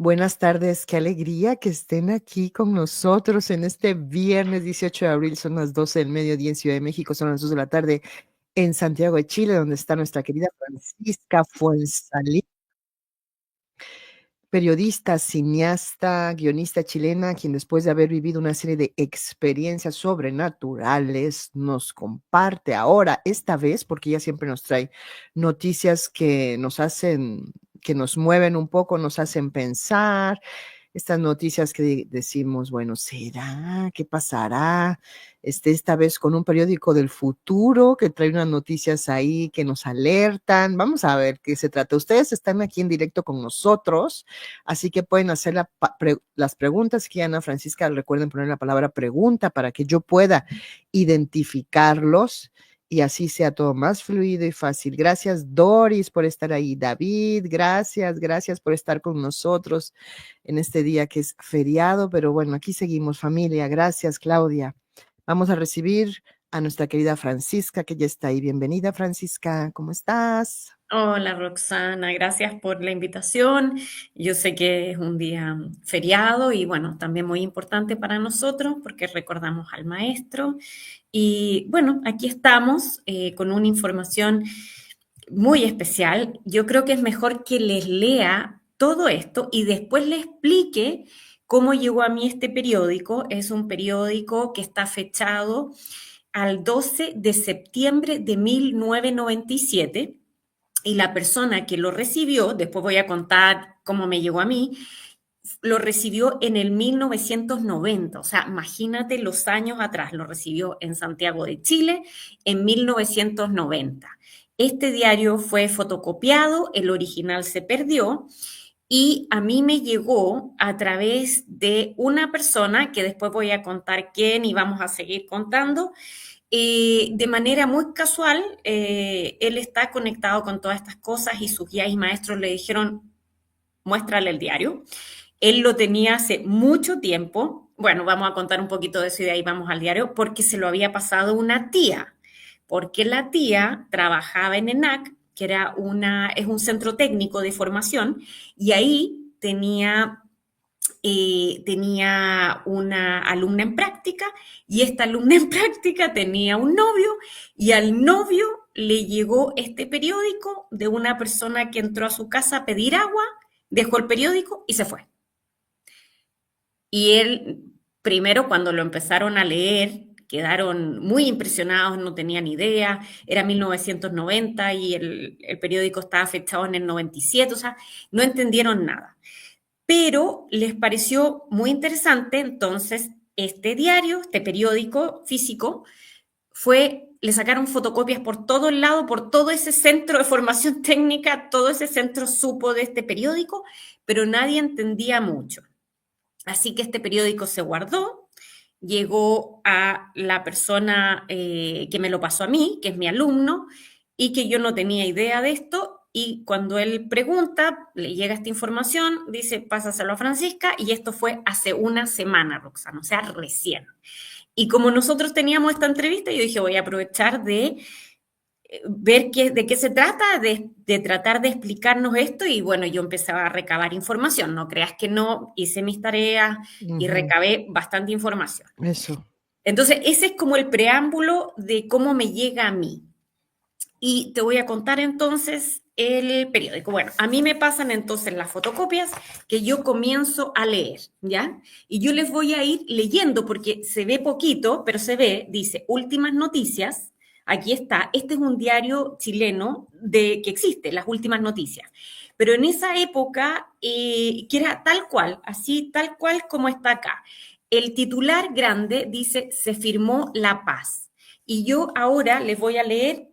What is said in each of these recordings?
Buenas tardes, qué alegría que estén aquí con nosotros en este viernes 18 de abril. Son las 12 del mediodía en Ciudad de México, son las 2 de la tarde en Santiago de Chile, donde está nuestra querida Francisca Fuenzalí, periodista, cineasta, guionista chilena, quien después de haber vivido una serie de experiencias sobrenaturales nos comparte ahora, esta vez, porque ella siempre nos trae noticias que nos hacen, que nos mueven un poco, nos hacen pensar, estas noticias que decimos, bueno, ¿será? ¿Qué pasará? Esta vez con un periódico del futuro que trae unas noticias ahí que nos alertan. Vamos a ver qué se trata. Ustedes están aquí en directo con nosotros, así que pueden hacer las preguntas que Ana Francisca, recuerden poner la palabra pregunta para que yo pueda identificarlos y así sea todo más fluido y fácil. Gracias, Doris, por estar ahí. David, gracias por estar con nosotros en este día que es feriado, pero bueno, aquí seguimos, familia. Gracias, Claudia. Vamos a recibir a nuestra querida Francisca, que ya está ahí. Bienvenida, Francisca. ¿Cómo estás? Hola Roxana, gracias por la invitación. Yo sé que es un día feriado y bueno, también muy importante para nosotros porque recordamos al maestro. Y bueno, aquí estamos con una información muy especial. Yo creo que es mejor que les lea todo esto y después les explique cómo llegó a mí este periódico. Es un periódico que está fechado al 12 de septiembre de 1997 y la persona que lo recibió, después voy a contar cómo me llegó a mí, lo recibió en el 1990, o sea, imagínate los años atrás, lo recibió en Santiago de Chile en 1990. Este diario fue fotocopiado, el original se perdió y a mí me llegó a través de una persona que después voy a contar quién y vamos a seguir contando, de manera muy casual, él está conectado con todas estas cosas y sus guías y maestros le dijeron, muéstrale el diario. Él lo tenía hace mucho tiempo. Bueno, vamos a contar un poquito de eso y de ahí vamos al diario, porque se lo había pasado una tía, porque la tía trabajaba en ENAC, que es un centro técnico de formación, y ahí tenía una alumna en práctica y esta alumna en práctica tenía un novio y al novio le llegó este periódico de una persona que entró a su casa a pedir agua, dejó el periódico y se fue. Y él, primero cuando lo empezaron a leer, quedaron muy impresionados, no tenían idea, era 1990 y el periódico estaba fechado en el 97, o sea, no entendieron nada, pero les pareció muy interesante, entonces este diario, este periódico físico, le sacaron fotocopias por todo el lado, por todo ese centro de formación técnica, todo ese centro supo de este periódico, pero nadie entendía mucho. Así que este periódico se guardó, llegó a la persona que me lo pasó a mí, que es mi alumno, y que yo no tenía idea de esto. Y cuando él pregunta, le llega esta información, dice, pásaselo a Francisca, y esto fue hace una semana, Roxana, o sea, recién. Y como nosotros teníamos esta entrevista, yo dije, voy a aprovechar de ver de qué se trata, de tratar de explicarnos esto y bueno, yo empezaba a recabar información, no creas que no, hice mis tareas y Ujú. recabé bastante información. Eso. Entonces, ese es como el preámbulo de cómo me llega a mí. Y te voy a contar entonces el periódico. Bueno, a mí me pasan entonces las fotocopias que yo comienzo a leer, ¿ya? Y yo les voy a ir leyendo porque se ve poquito, pero se ve, dice, últimas noticias. Aquí está, este es un diario chileno que existe, las últimas noticias. Pero en esa época, que era tal cual, así tal cual como está acá. El titular grande dice, se firmó la paz. Y yo ahora les voy a leer,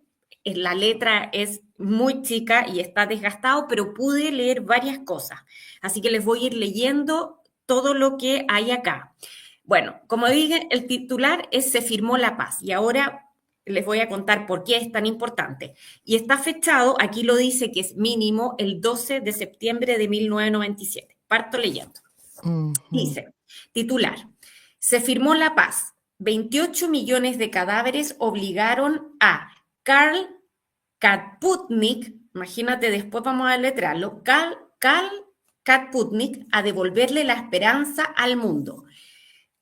la letra es muy chica y está desgastado, pero pude leer varias cosas. Así que les voy a ir leyendo todo lo que hay acá. Bueno, como dije, el titular es Se firmó la paz y ahora les voy a contar por qué es tan importante. Y está fechado, aquí lo dice que es mínimo el 12 de septiembre de 1997. Parto leyendo. Ujú. Dice, titular, se firmó la paz. 28 millones de cadáveres obligaron a Karl Kaputnik, imagínate, después vamos a letrarlo, Karl Kat Putnick a devolverle la esperanza al mundo.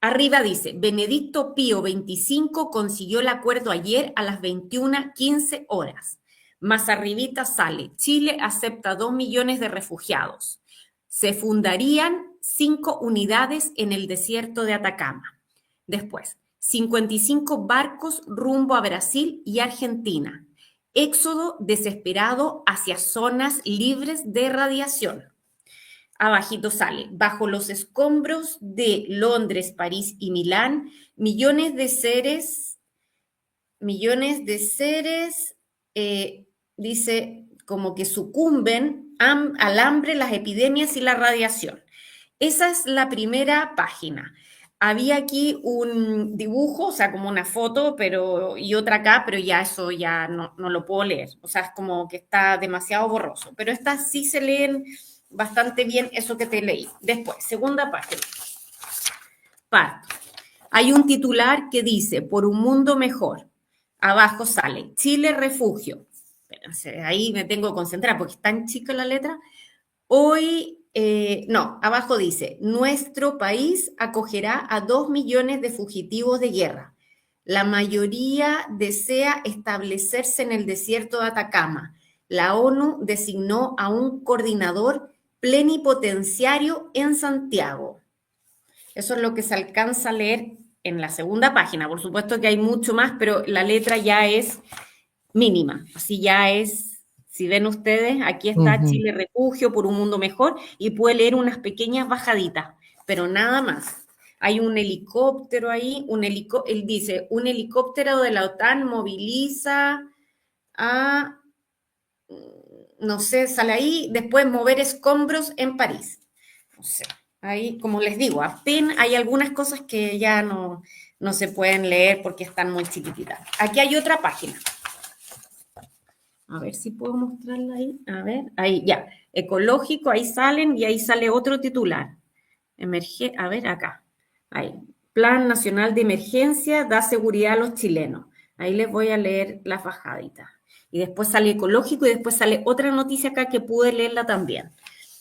Arriba dice, Benedicto Pío XXV consiguió el acuerdo ayer a las 21:15 horas. Más arribita sale, Chile acepta 2 millones de refugiados. Se fundarían 5 unidades en el desierto de Atacama. Después, 55 barcos rumbo a Brasil y Argentina. Éxodo desesperado hacia zonas libres de radiación. Abajito sale, bajo los escombros de Londres, París y Milán, millones de seres, dice, como que sucumben al hambre, las epidemias y la radiación. Esa es la primera página. Había aquí un dibujo, o sea, como una foto, y otra acá, pero ya eso ya no lo puedo leer. O sea, es como que está demasiado borroso. Pero estas sí se leen bastante bien, eso que te leí. Después, segunda página. Parto. Hay un titular que dice, por un mundo mejor. Abajo sale, Chile refugio. Espérense, ahí me tengo que concentrar porque es tan chica la letra. Hoy, abajo dice, nuestro país acogerá a 2 millones de fugitivos de guerra. La mayoría desea establecerse en el desierto de Atacama. La ONU designó a un coordinador plenipotenciario en Santiago. Eso es lo que se alcanza a leer en la segunda página. Por supuesto que hay mucho más, pero la letra ya es mínima. Así ya es, si ven ustedes, aquí está Chile Refugio por un mundo mejor y puede leer unas pequeñas bajaditas, pero nada más. Hay un helicóptero ahí, él dice, un helicóptero de la OTAN moviliza a, no sé, sale ahí, después mover escombros en París. No sé, ahí, como les digo, apenas hay algunas cosas que ya no se pueden leer porque están muy chiquititas. Aquí hay otra página. A ver si puedo mostrarla ahí. A ver, ahí ya. Ecológico, ahí salen y ahí sale otro titular. A ver, acá. Ahí. Plan Nacional de Emergencia da seguridad a los chilenos. Ahí les voy a leer la fajadita. Y después sale ecológico y después sale otra noticia acá que pude leerla también.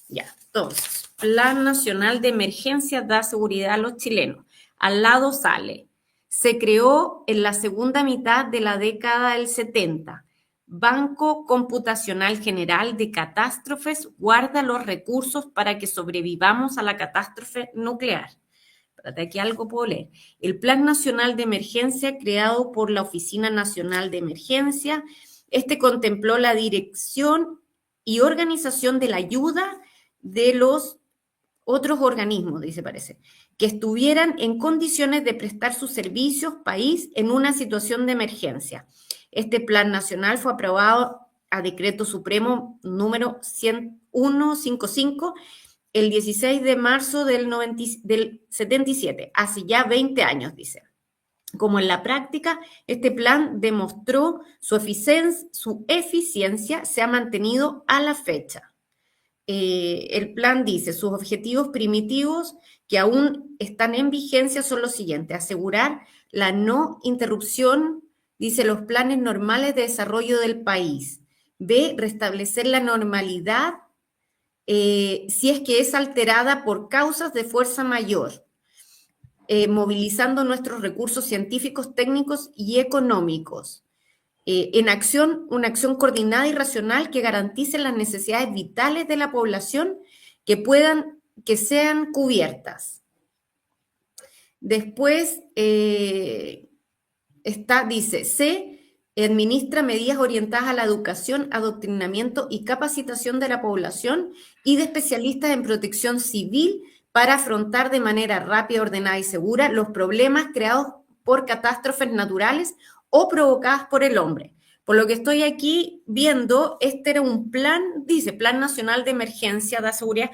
Ya, entonces, Plan Nacional de Emergencia da seguridad a los chilenos. Al lado sale, se creó en la segunda mitad de la década del 70. Banco Computacional General de Catástrofes guarda los recursos para que sobrevivamos a la catástrofe nuclear. Espérate, aquí algo puedo leer. El Plan Nacional de Emergencia creado por la Oficina Nacional de Emergencia, este contempló la dirección y organización de la ayuda de los otros organismos, dice parece, que estuvieran en condiciones de prestar sus servicios país en una situación de emergencia. Este plan nacional fue aprobado a decreto supremo número 155 el 16 de marzo del 77, hace ya 20 años, dice. Como en la práctica, este plan demostró su eficiencia se ha mantenido a la fecha. El plan dice, sus objetivos primitivos que aún están en vigencia son los siguientes: asegurar la no interrupción, dice, los planes normales de desarrollo del país. B, restablecer la normalidad si es que es alterada por causas de fuerza mayor, movilizando nuestros recursos científicos, técnicos y económicos. En acción, una acción coordinada y racional que garantice las necesidades vitales de la población que sean cubiertas. Después dice, C, administra medidas orientadas a la educación, adoctrinamiento y capacitación de la población y de especialistas en protección civil para afrontar de manera rápida, ordenada y segura los problemas creados por catástrofes naturales o provocadas por el hombre. Por lo que estoy aquí viendo, este era un plan, dice, Plan Nacional de Emergencia de Seguridad.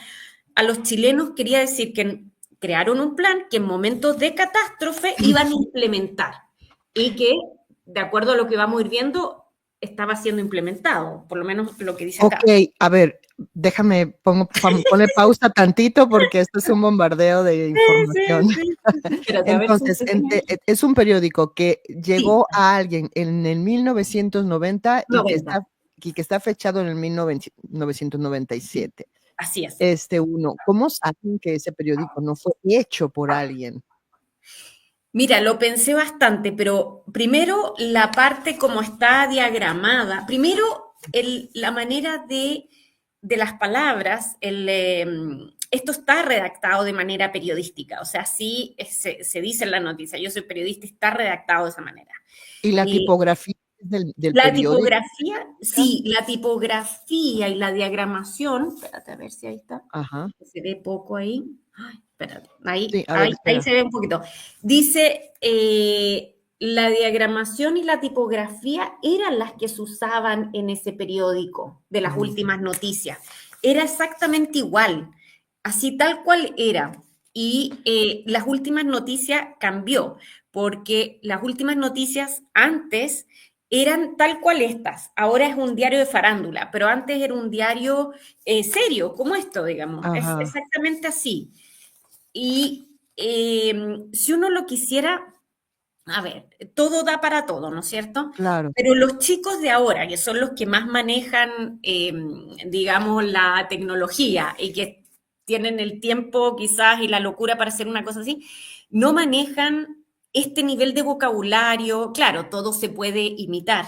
A los chilenos quería decir que crearon un plan que en momentos de catástrofe iban a implementar y que, de acuerdo a lo que vamos a ir viendo, estaba siendo implementado, por lo menos lo que dice acá. Ok, a ver, déjame, poner pausa tantito porque esto es un bombardeo de información. Sí. Espérate, entonces, es un periódico que llegó a alguien en el 1990 y que está fechado en el 1997. así es. uno, ¿cómo saben que ese periódico no fue hecho por alguien? Mira, lo pensé bastante, pero primero la parte como está diagramada, primero la manera de las palabras, esto está redactado de manera periodística, o sea, sí se dice en la noticia, yo soy periodista, está redactado de esa manera. ¿Y la Eh, tipografía del la periódico? tipografía, sí, la tipografía y la diagramación, espérate a ver si ahí está, Ajá. se ve poco ahí. Ay, espérate, ahí, Sí, a ver, ahí, ahí espera. se ve un poquito. Dice, la diagramación y la tipografía eran las que se usaban en ese periódico de las Ujú, últimas noticias. Era exactamente igual, así tal cual era. Y las últimas noticias cambió, porque las últimas noticias antes eran tal cual estas. Ahora es un diario de farándula, pero antes era un diario serio, como esto, digamos. Es ajá, exactamente así. Y si uno lo quisiera, a ver, todo da para todo, ¿no es cierto? claro. Pero los chicos de ahora, que son los que más manejan, digamos, la tecnología y que tienen el tiempo quizás y la locura para hacer una cosa así, no manejan este nivel de vocabulario. Claro, todo se puede imitar,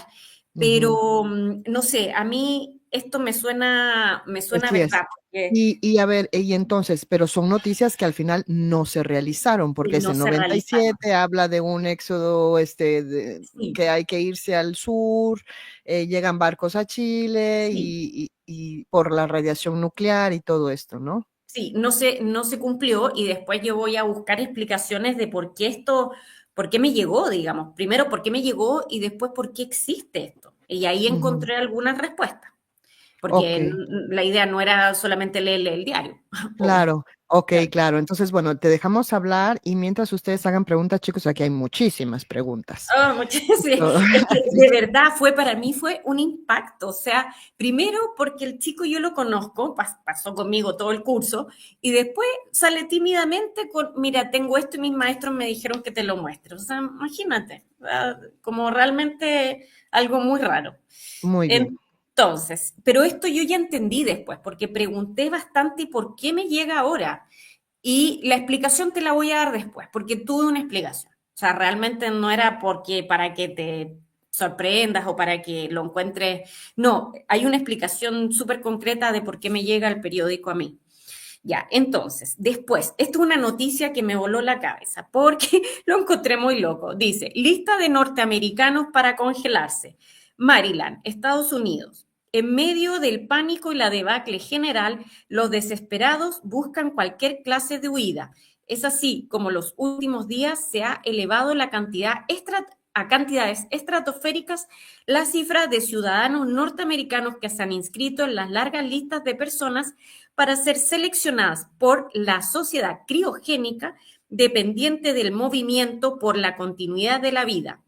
Ujú. pero no sé, a mí esto me suena Así es. verdad, porque Y a ver, y entonces, pero son noticias que al final no se realizaron, porque no ese se realizaron. 97 habla de un éxodo, Sí, que hay que irse al sur, llegan barcos a Chile sí. y por la radiación nuclear y todo esto, ¿no? Sí, no se cumplió y después yo voy a buscar explicaciones de por qué esto, por qué me llegó, digamos. Primero, por qué me llegó y después por qué existe esto. Y ahí Ujú. encontré algunas respuestas, porque Okey. la idea no era solamente leer el diario, obvio. Claro, okey, Claro. claro. Entonces, bueno, te dejamos hablar y mientras ustedes hagan preguntas, chicos, aquí hay muchísimas preguntas. Ah, muchísimas, Esto es que sí, de verdad para mí fue un impacto, o sea, primero porque el chico yo lo conozco, pasó conmigo todo el curso, y después sale tímidamente con, mira, tengo esto y mis maestros me dijeron que te lo muestre, o sea, imagínate, como realmente algo muy raro. muy bien. Entonces, pero esto yo ya entendí después, porque pregunté bastante por qué me llega ahora. Y la explicación te la voy a dar después, porque tuve una explicación. O sea, realmente no era porque para que te sorprendas o para que lo encuentres. No, hay una explicación súper concreta de por qué me llega el periódico a mí. Ya, entonces, después, esto es una noticia que me voló la cabeza porque lo encontré muy loco. Dice, lista de norteamericanos para congelarse. Maryland, Estados Unidos. En medio del pánico y la debacle general, los desesperados buscan cualquier clase de huida. Es así como los últimos días se ha elevado a cantidades estratosféricas la cifra de ciudadanos norteamericanos que se han inscrito en las largas listas de personas para ser seleccionadas por la sociedad criogénica dependiente del movimiento por la continuidad de la vida.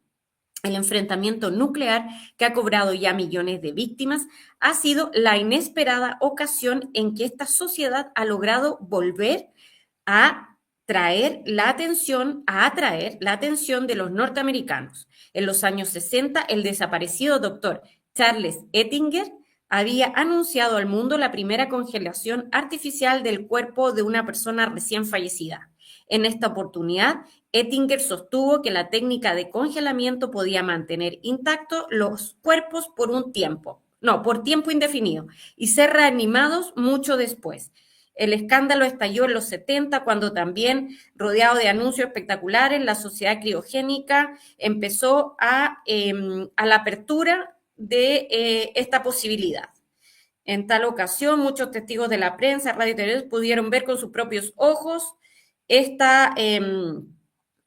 El enfrentamiento nuclear, que ha cobrado ya millones de víctimas, ha sido la inesperada ocasión en que esta sociedad ha logrado volver a atraer la atención de los norteamericanos. En los años 60, el desaparecido doctor Charles Ettinger había anunciado al mundo la primera congelación artificial del cuerpo de una persona recién fallecida. En esta oportunidad, Ettinger sostuvo que la técnica de congelamiento podía mantener intactos los cuerpos por tiempo indefinido, y ser reanimados mucho después. El escándalo estalló en los 70, cuando también, rodeado de anuncios espectaculares, la sociedad criogénica empezó a la apertura de esta posibilidad. En tal ocasión, muchos testigos de la prensa, radio y televisión pudieron ver con sus propios ojos esta,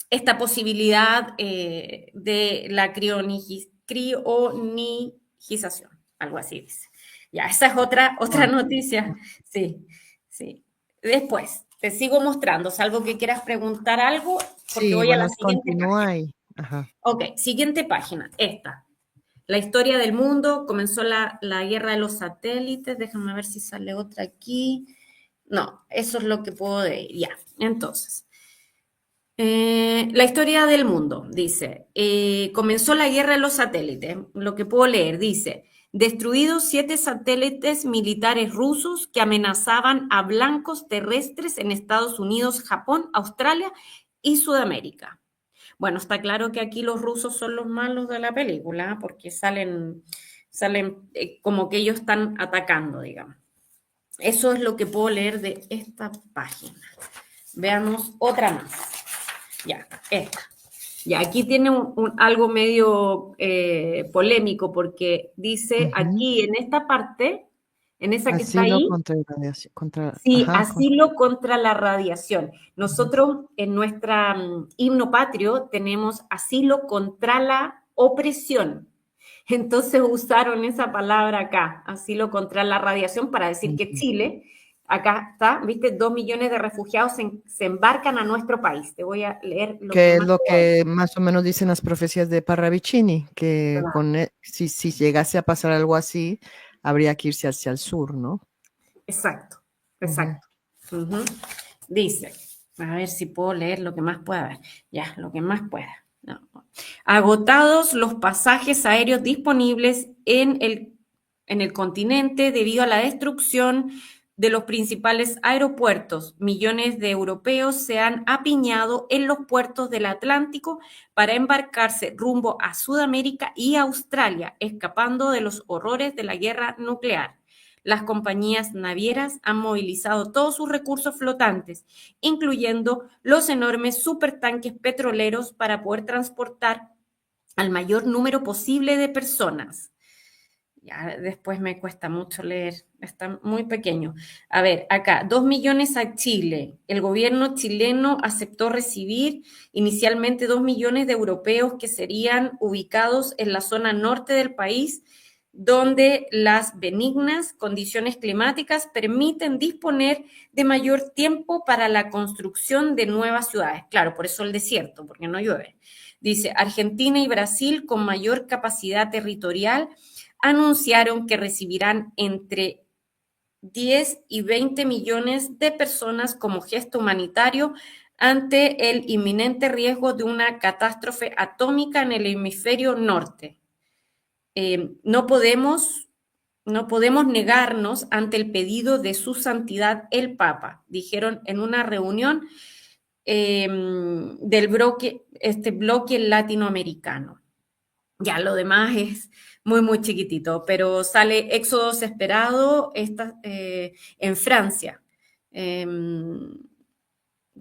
esta posibilidad de la crionización, algo así dice. Ya, esa es otra Guau. noticia. Sí, sí. Después, te sigo mostrando, salvo que quieras preguntar algo, porque Sí, voy a la bueno, siguiente continúa página. ahí. Ajá. Ok, siguiente página, esta. La historia del mundo, comenzó la guerra de los satélites, déjame ver si sale otra aquí. No, eso es lo que puedo decir. Ya, entonces. La historia del mundo, dice, comenzó la guerra de los satélites, lo que puedo leer, dice, Destruidos 7 satélites militares rusos que amenazaban a blancos terrestres en Estados Unidos, Japón, Australia y Sudamérica. Bueno, está claro que aquí los rusos son los malos de la película, porque salen como que ellos están atacando, digamos. Eso es lo que puedo leer de esta página. Veamos otra más. Ya, esta. Ya, aquí tiene algo medio polémico porque dice aquí en esta parte, en esa que está Asilo ahí, contra irradiación, sí, asilo contra la radiación. Ujú. Nosotros en nuestra himno patrio tenemos asilo contra la opresión. Entonces usaron esa palabra acá, asilo contra la radiación, para decir que Ujú. Chile, acá está, viste, 2 millones de refugiados se embarcan a nuestro país. Te voy a leer lo que Que es más lo puedo. que más o menos dicen las profecías de Parravicini, que si llegase a pasar algo así, habría que irse hacia el sur, ¿no? Exacto, Ujú. exacto. Ujú. Dice, a ver si puedo leer lo que más pueda ver. Ya, lo que más pueda. No. Agotados los pasajes aéreos disponibles en el continente debido a la destrucción de los principales aeropuertos. Millones de europeos se han apiñado en los puertos del Atlántico para embarcarse rumbo a Sudamérica y Australia, escapando de los horrores de la guerra nuclear. Las compañías navieras han movilizado todos sus recursos flotantes, incluyendo los enormes supertanques petroleros, para poder transportar al mayor número posible de personas. Ya después me cuesta mucho leer, está muy pequeño. A ver, acá, 2 millones a Chile. El gobierno chileno aceptó recibir inicialmente 2 millones de europeos que serían ubicados en la zona norte del país, donde las benignas condiciones climáticas permiten disponer de mayor tiempo para la construcción de nuevas ciudades. Claro, por eso el desierto, porque no llueve. Dice, Argentina y Brasil, con mayor capacidad territorial, anunciaron que recibirán entre 10 y 20 millones de personas como gesto humanitario ante el inminente riesgo de una catástrofe atómica en el hemisferio norte. No podemos negarnos ante el pedido de su santidad el Papa, dijeron en una reunión del bloque latinoamericano. Ya lo demás es muy, muy chiquitito, pero sale Éxodo Desesperado en Francia. Eh,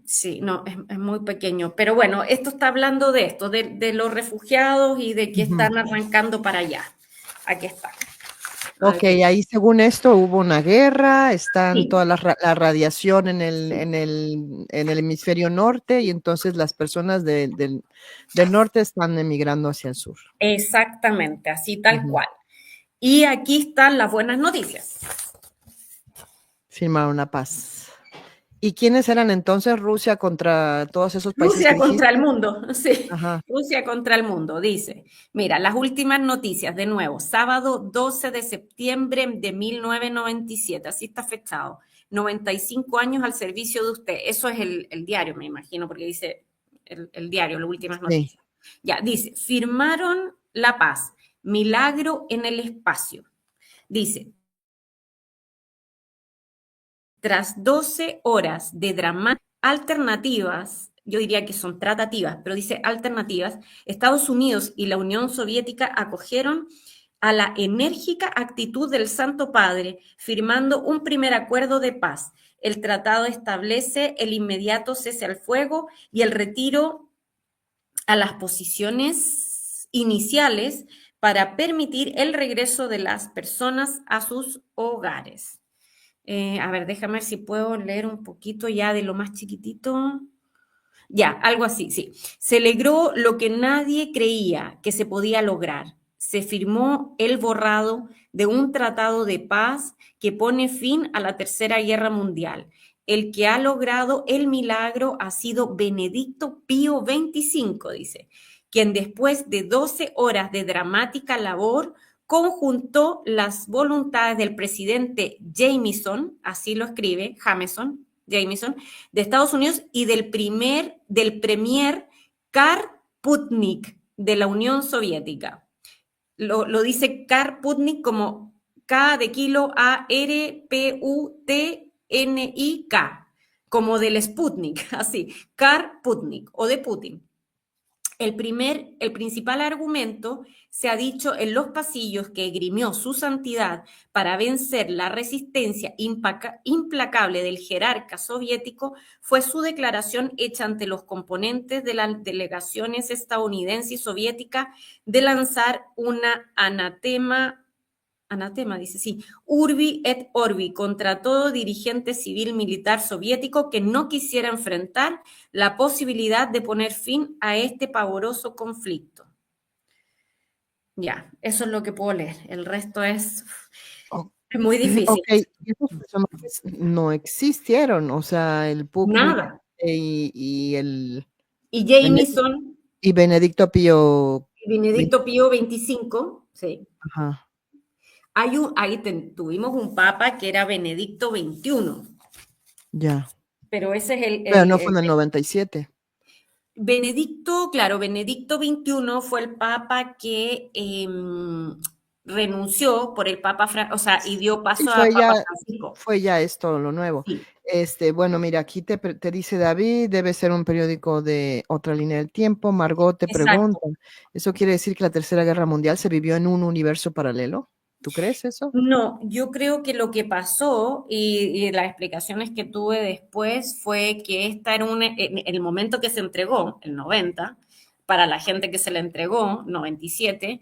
sí, no, es muy pequeño. Pero bueno, esto está hablando de esto, de los refugiados y de que Ujú. están arrancando para allá. Aquí está. A Ok, ver. ahí según esto hubo una guerra, están Sí, toda la radiación en el hemisferio norte y entonces las personas del norte están emigrando hacia el sur. exactamente, así tal Ujú. cual. Y aquí están las buenas noticias. Firmaron la paz. ¿Y quiénes eran entonces Rusia contra todos esos países que Rusia contra el dijiste? mundo, sí, Ajá. Rusia contra el mundo, dice. Mira, las últimas noticias, de nuevo, sábado 12 de septiembre de 1997, así está fechado, 95 años al servicio de usted. Eso es el diario, me imagino, porque dice el diario, las últimas Sí. noticias. Ya, dice, firmaron la paz, milagro en el espacio. Dice, tras 12 horas de dramáticas alternativas, yo diría que son tratativas, pero dice alternativas, Estados Unidos y la Unión Soviética acogieron a la enérgica actitud del Santo Padre, firmando un primer acuerdo de paz. El tratado establece el inmediato cese al fuego y el retiro a las posiciones iniciales para permitir el regreso de las personas a sus hogares. A ver, déjame ver si puedo leer un poquito ya de lo más chiquitito. Ya, algo así, sí. Se logró lo que nadie creía que se podía lograr. Se firmó el borrado de un tratado de paz que pone fin a la Tercera Guerra Mundial. El que ha logrado el milagro ha sido Benedicto Pío XXV, dice, quien después de 12 horas de dramática labor conjuntó las voluntades del presidente Jameson, así lo escribe Jameson, de Estados Unidos y del premier Karl Putnik de la Unión Soviética. lo dice Karputnik como K de kilo, Arputnik, como del Sputnik, así, Karputnik o de Putin. El principal argumento se ha dicho en los pasillos que esgrimió su santidad para vencer la resistencia implacable del jerarca soviético fue su declaración hecha ante los componentes de las delegaciones estadounidense y soviética de lanzar una anatema, dice, sí, urbi et orbi, contra todo dirigente civil militar soviético que no quisiera enfrentar la posibilidad de poner fin a este pavoroso conflicto. Ya, eso es lo que puedo leer. El resto es O- muy difícil. Ok, y esos personajes no existieron, o sea, el Putnik Nada. y el Y Benedicto, Jameson, y Benedicto Pío Benedicto Pío XXV, sí. Ajá, Tuvimos un papa que era Benedicto XXI, ya. pero ese es Pero no fue en el 97. Benedicto, claro, Benedicto XXI fue el papa que renunció por el papa, o sea, y dio Sí, paso a Papa Francisco. fue ya esto lo nuevo. Sí, Bueno, mira, aquí te dice David, debe ser un periódico de otra línea del tiempo. Margot te pregunta, exacto. ¿eso quiere decir que la Tercera Guerra Mundial se vivió en un universo paralelo? ¿Tú crees eso? No, yo creo que lo que pasó y las explicaciones que tuve después fue que esta era en el momento que se entregó, el 90, para la gente que se le entregó, 97,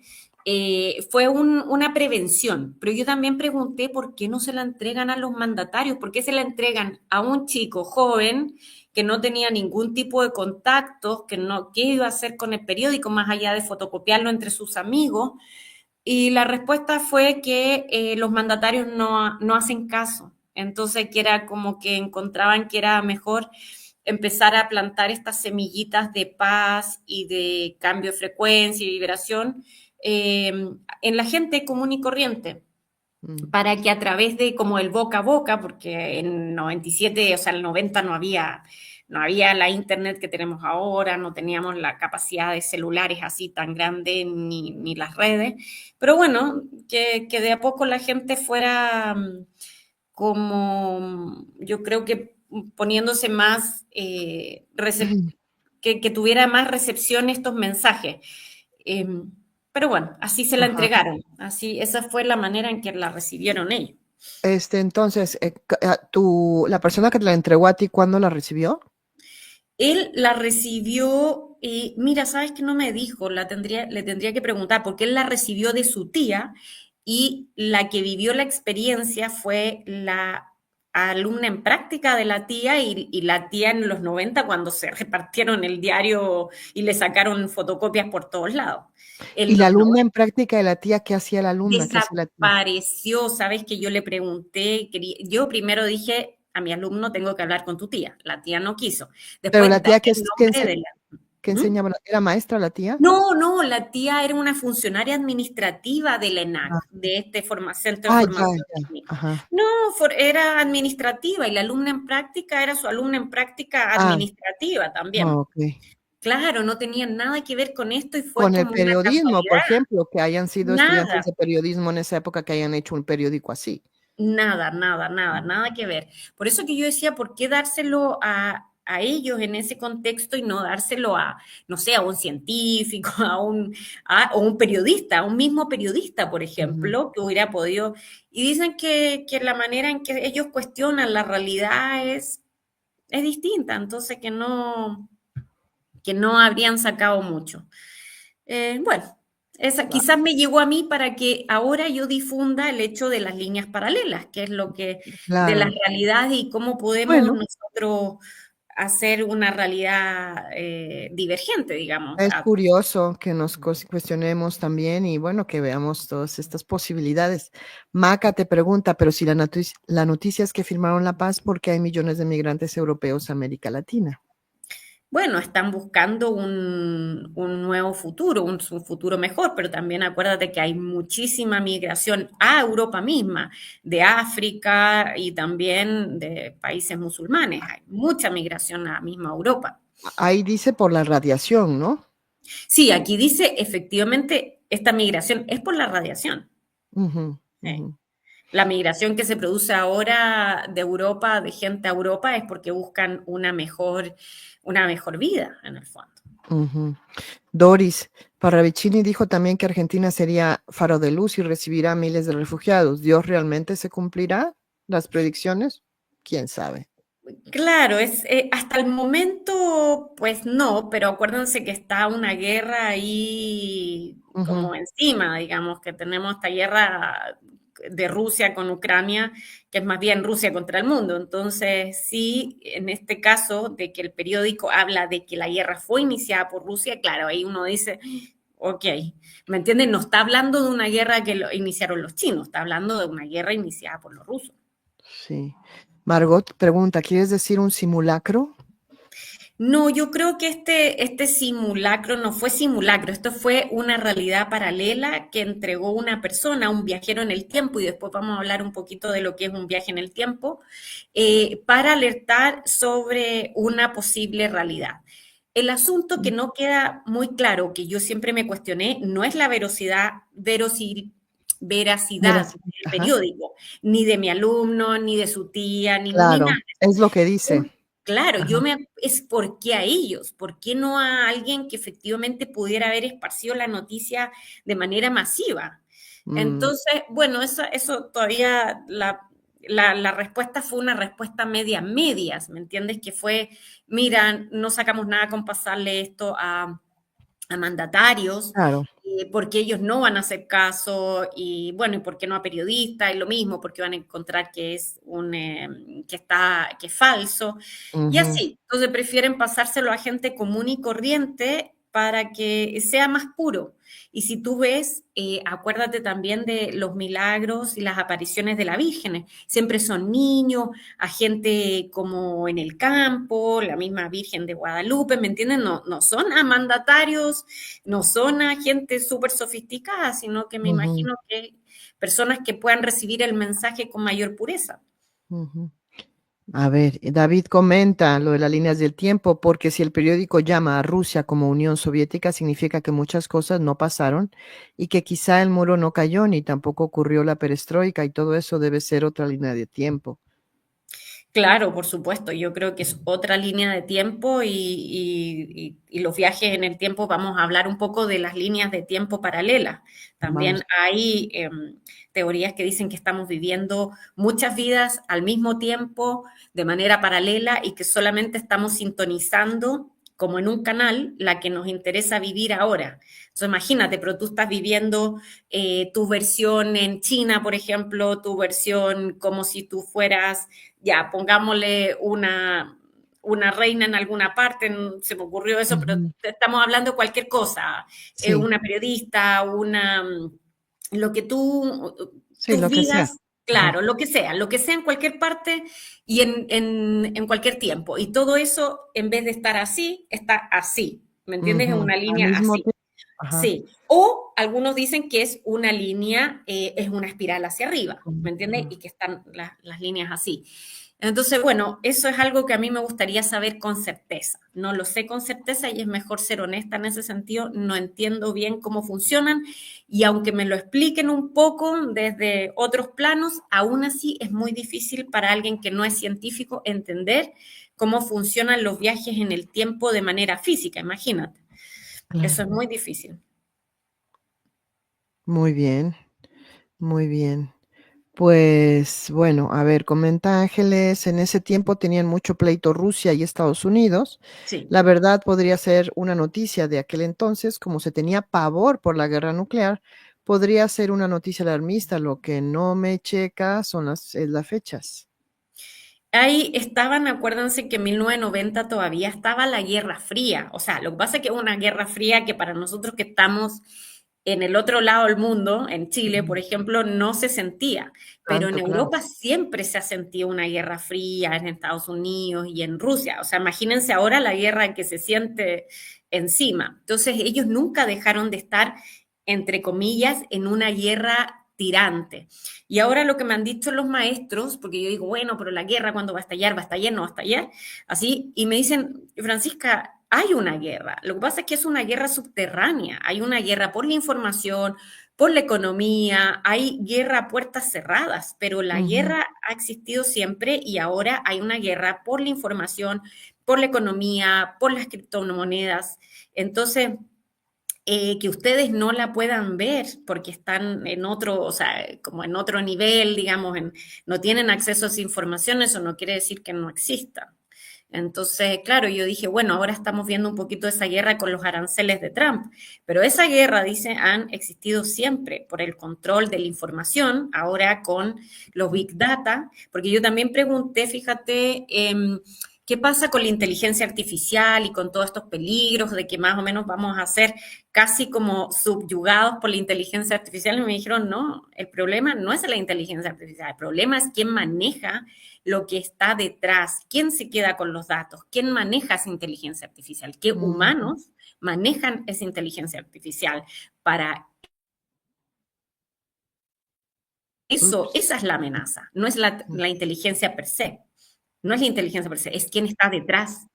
fue una prevención. Pero yo también pregunté por qué no se la entregan a los mandatarios, por qué se la entregan a un chico joven que no tenía ningún tipo de contactos, que no, qué iba a hacer con el periódico más allá de fotocopiarlo entre sus amigos. Y la respuesta fue que los mandatarios no hacen caso. Entonces, que era como que encontraban que era mejor empezar a plantar estas semillitas de paz y de cambio de frecuencia y vibración en la gente común y corriente, Mm. para que a través de como el boca a boca, porque en 97, o sea, el 90 no había la internet que tenemos ahora, no teníamos la capacidad de celulares así tan grande ni las redes, pero bueno, que de a poco la gente fuera como, yo creo que poniéndose más, que tuviera más recepción estos mensajes. Eh, pero bueno, así se la Ajá. entregaron, así, esa fue la manera en que la recibieron ellos. Entonces, la persona que te la entregó a ti, ¿cuándo la recibió? Él la recibió, mira, sabes que no me dijo, le tendría que preguntar, porque él la recibió de su tía y la que vivió la experiencia fue la alumna en práctica de la tía y la tía en los 90 cuando se repartieron el diario y le sacaron fotocopias por todos lados. Y En la los alumna 90 en práctica de la tía, ¿qué hacía la alumna? ¿Qué hacía la tía? desapareció, sabes que yo le pregunté, yo primero dije a mi alumno tengo que hablar con tu tía, la tía no quiso. Pero Después la dame tía el nombre de la... que ¿Mm? enseñaba, ¿era maestra la tía? No, no, la tía era una funcionaria administrativa del ENAC, Ah, de este Centro de ya, Formación ya. Técnica. Ajá. No, era administrativa y la alumna en práctica era su alumna en práctica Ah, administrativa también. ok. Claro, no tenía nada que ver con esto y fue Con el como una periodismo, por casualidad. ejemplo, que hayan sido estudiantes Nada, de periodismo en esa época que hayan hecho un periódico así. nada, nada, nada, Mm. nada que ver. Por eso que yo decía, ¿por qué dárselo a ellos en ese contexto y no dárselo a, no sé, a un científico, o un periodista, a un mismo periodista, por Ujú. ejemplo, que hubiera podido? Y dicen que la manera en que ellos cuestionan la realidad es distinta, entonces que no habrían sacado mucho. Bueno, esa Ah, quizás me llegó a mí para que ahora yo difunda el hecho de las líneas paralelas, que es lo que, de las claro. realidades y cómo podemos Bueno, nosotros hacer una realidad divergente, digamos. es curioso que nos cuestionemos también y bueno, que veamos todas estas posibilidades. Maca te pregunta, pero si la noticia es que firmaron la paz, ¿por qué hay millones de migrantes europeos a América Latina? Bueno, están buscando un nuevo futuro, un futuro mejor, pero también acuérdate que hay muchísima migración a Europa misma, de África y también de países musulmanes. Hay mucha migración a la misma Europa. Ahí dice por la radiación, ¿no? Sí, aquí dice efectivamente esta migración es por la radiación. Ujú, Sí. ujú, La migración que se produce ahora de Europa, de gente a Europa, es porque buscan una mejor vida, en el fondo. ujú. Doris Parravicini dijo también que Argentina sería faro de luz y recibirá miles de refugiados. ¿Dios realmente se cumplirá las predicciones? ¿Quién sabe? Claro, hasta el momento, pues no, pero acuérdense que está una guerra ahí Ujú, como encima, digamos, que tenemos esta guerra de Rusia con Ucrania, que es más bien Rusia contra el mundo. Entonces, sí, en este caso de que el periódico habla de que la guerra fue iniciada por Rusia, claro, ahí uno dice, ok, ¿me entienden? No está hablando de una guerra que lo iniciaron los chinos, está hablando de una guerra iniciada por los rusos. sí. Margot pregunta, ¿quieres decir un simulacro? No, yo creo que este simulacro no fue simulacro, esto fue una realidad paralela que entregó una persona, un viajero en el tiempo, y después vamos a hablar un poquito de lo que es un viaje en el tiempo, para alertar sobre una posible realidad. El asunto que Mm, no queda muy claro, que yo siempre me cuestioné, no es la veracidad Verás, del ajá, periódico, ni de mi alumno, ni de su tía, ni claro, nada. es lo que dice. Claro, Ajá. es por qué a ellos, por qué no a alguien que efectivamente pudiera haber esparcido la noticia de manera masiva. Mm, Entonces, bueno, eso todavía la respuesta fue una respuesta medias, ¿me entiendes? Que fue, mira, no sacamos nada con pasarle esto a mandatarios, claro. porque ellos no van a hacer caso, y bueno, y por qué no a periodistas, y lo mismo, porque van a encontrar que que es falso, y Ujú, así. Entonces prefieren pasárselo a gente común y corriente para que sea más puro. Y si tú ves, acuérdate también de los milagros y las apariciones de la Virgen. Siempre son niños, a gente como en el campo, la misma Virgen de Guadalupe, ¿me entienden? No, no son a mandatarios, no son a gente súper sofisticada, sino que me ujú, imagino que personas que puedan recibir el mensaje con mayor pureza. ujú. A ver, David comenta lo de las líneas del tiempo, porque si el periódico llama a Rusia como Unión Soviética, significa que muchas cosas no pasaron y que quizá el muro no cayó ni tampoco ocurrió la perestroika y todo eso debe ser otra línea de tiempo. Claro, por supuesto, yo creo que es otra línea de tiempo y los viajes en el tiempo, vamos a hablar un poco de las líneas de tiempo paralelas. Vamos. También hay teorías que dicen que estamos viviendo muchas vidas al mismo tiempo, de manera paralela, y que solamente estamos sintonizando como en un canal la que nos interesa vivir ahora. Entonces, imagínate, pero tú estás viviendo tu versión en China, por ejemplo, tu versión como si tú fueras, ya, pongámosle una reina en alguna parte, se me ocurrió eso, pero Ujú. estamos hablando de cualquier cosa, Sí, una periodista, lo que sí, tus lo que sea. vidas, Ajá. claro, lo que sea en cualquier parte y en cualquier tiempo. Y todo eso, en vez de estar así, está así, ¿me entiendes? En Ujú. una Al línea mismo así. tiempo. Ajá. Sí, o algunos dicen que es una línea, es una espiral hacia arriba, ¿me entiendes? Y que están las líneas así. Entonces, bueno, eso es algo que a mí me gustaría saber con certeza. No lo sé con certeza y es mejor ser honesta en ese sentido. No entiendo bien cómo funcionan y aunque me lo expliquen un poco desde otros planos, aún así es muy difícil para alguien que no es científico entender cómo funcionan los viajes en el tiempo de manera física, imagínate. Eso Claro. es muy difícil. Muy bien, muy bien. Pues bueno, a ver, comenta Ángeles, en ese tiempo tenían mucho pleito Rusia y Estados Unidos. Sí. La verdad podría ser una noticia de aquel entonces, como se tenía pavor por la guerra nuclear, podría ser una noticia alarmista. Lo que no me checa son las fechas. Ahí estaban, acuérdense que en 1990 todavía estaba la Guerra Fría. O sea, lo que pasa es que es una Guerra Fría que para nosotros que estamos en el otro lado del mundo, en Chile, Ujú. por ejemplo, no se sentía. Pero en Tanto, claro. Europa siempre se ha sentido una Guerra Fría, en Estados Unidos y en Rusia. O sea, imagínense ahora la guerra que se siente encima. Entonces, ellos nunca dejaron de estar, entre comillas, en una guerra tirante. Y ahora lo que me han dicho los maestros, porque yo digo, bueno, pero la guerra, ¿cuándo va a estallar? ¿Va a estallar? ¿No va a estallar? Así, y me dicen, Francisca, hay una guerra. Lo que pasa es que es una guerra subterránea. Hay una guerra por la información, por la economía, hay guerra a puertas cerradas, pero la Ujú, guerra ha existido siempre y ahora hay una guerra por la información, por la economía, por las criptomonedas. Entonces, que ustedes no la puedan ver porque están en otro, o sea, como en otro nivel, digamos, no tienen acceso a esa información, eso no quiere decir que no exista. Entonces, claro, yo dije, bueno, ahora estamos viendo un poquito esa guerra con los aranceles de Trump, pero esa guerra, dice, han existido siempre por el control de la información, ahora con los big data, porque yo también pregunté, fíjate, ¿qué pasa con la inteligencia artificial y con todos estos peligros de que más o menos vamos a ser casi como subyugados por la inteligencia artificial? Y me dijeron, no, el problema no es la inteligencia artificial, el problema es quién maneja lo que está detrás, quién se queda con los datos, quién maneja esa inteligencia artificial, qué ujú, humanos manejan esa inteligencia artificial. Para eso, ups, esa es la amenaza, no es mm, la inteligencia per se, no es la inteligencia per se, es quién está detrás.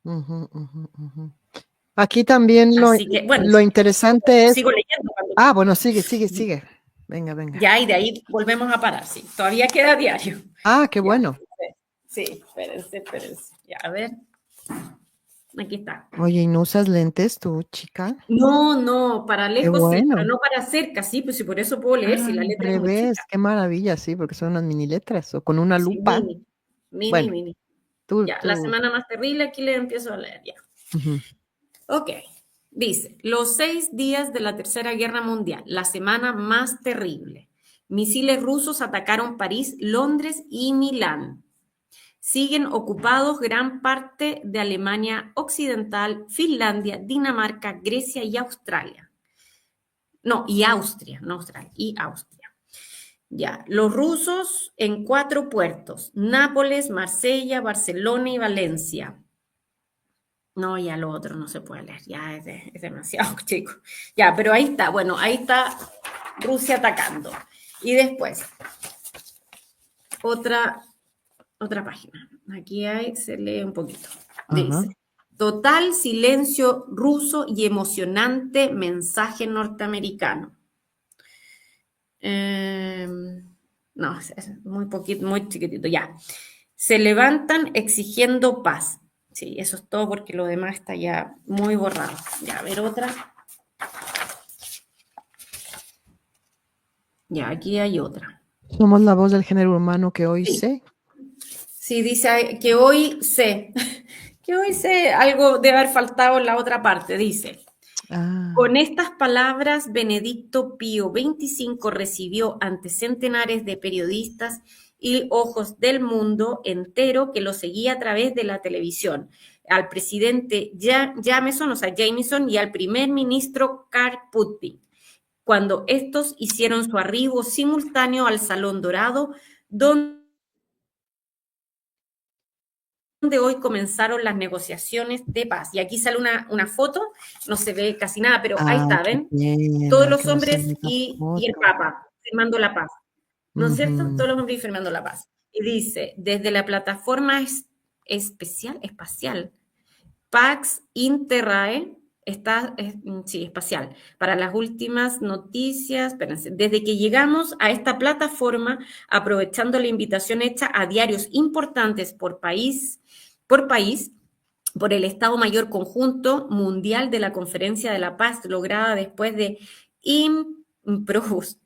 ujú, ujú, ujú. Aquí también Así que, bueno, lo interesante es sigo leyendo cuando bueno, sigue, sigue, sigue. Venga, venga. ya y de ahí volvemos a parar, sí. Todavía queda diario. Qué Ya. bueno. Sí, espérense, espérense. Ya, a ver, aquí está. Oye, ¿y no usas lentes tú, chica? No, no, para Qué lejos sí, pero bueno. no para cerca, sí, pues sí, por eso puedo leer si la Al letra es muy revés, chica. qué maravilla, sí, porque son unas mini letras, o con una Sí, lupa. mini, mini, Bueno, mini. tú Ya, la tú semana más terrible, aquí le empiezo a leer, ya. ujú. Ok, dice, los 6 días de la Tercera Guerra Mundial, la semana más terrible. Misiles rusos atacaron París, Londres y Milán. Siguen ocupados gran parte de Alemania Occidental, Finlandia, Dinamarca, Grecia y Australia. No, y Austria, no Australia, y Austria. Ya, los rusos en 4 puertos, Nápoles, Marsella, Barcelona y Valencia. No, ya lo otro no se puede leer, ya es demasiado, chico. Ya, pero ahí está, bueno, ahí está Rusia atacando. Y después, otra, otra página. Aquí hay, se lee un poquito. Ajá. Dice, total silencio ruso y emocionante mensaje norteamericano. Eh, no, es muy poquito, muy chiquitito, ya. Se levantan exigiendo paz. Sí, eso es todo porque lo demás está ya muy borrado. Ya, a ver otra. Ya, aquí hay otra. Somos la voz del género humano que hoy Sí, sé. sí, dice que hoy sé, que hoy sé, algo debe haber faltado en la otra parte, dice. Ah, Con estas palabras, Benedicto Pío XXV recibió ante centenares de periodistas y ojos del mundo entero que lo seguía a través de la televisión, al presidente Jameson, o sea, Jameson, y al primer ministro Karl Putin, cuando estos hicieron su arribo simultáneo al Salón Dorado, donde hoy comenzaron las negociaciones de paz. Y aquí sale una foto, no se ve casi nada, pero ahí está, qué ¿ven? Todos pena que los no se hombres ve la y el foto. Papa firmando la paz, ¿no es cierto? Ujú. Todos los hombres firmando la paz. Y dice, desde la plataforma espacial, Pax Interrae, sí, espacial, para las últimas noticias, espérense, desde que llegamos a esta plataforma, aprovechando la invitación hecha a diarios importantes por país, por el Estado Mayor Conjunto Mundial de la Conferencia de la Paz, lograda después de improbos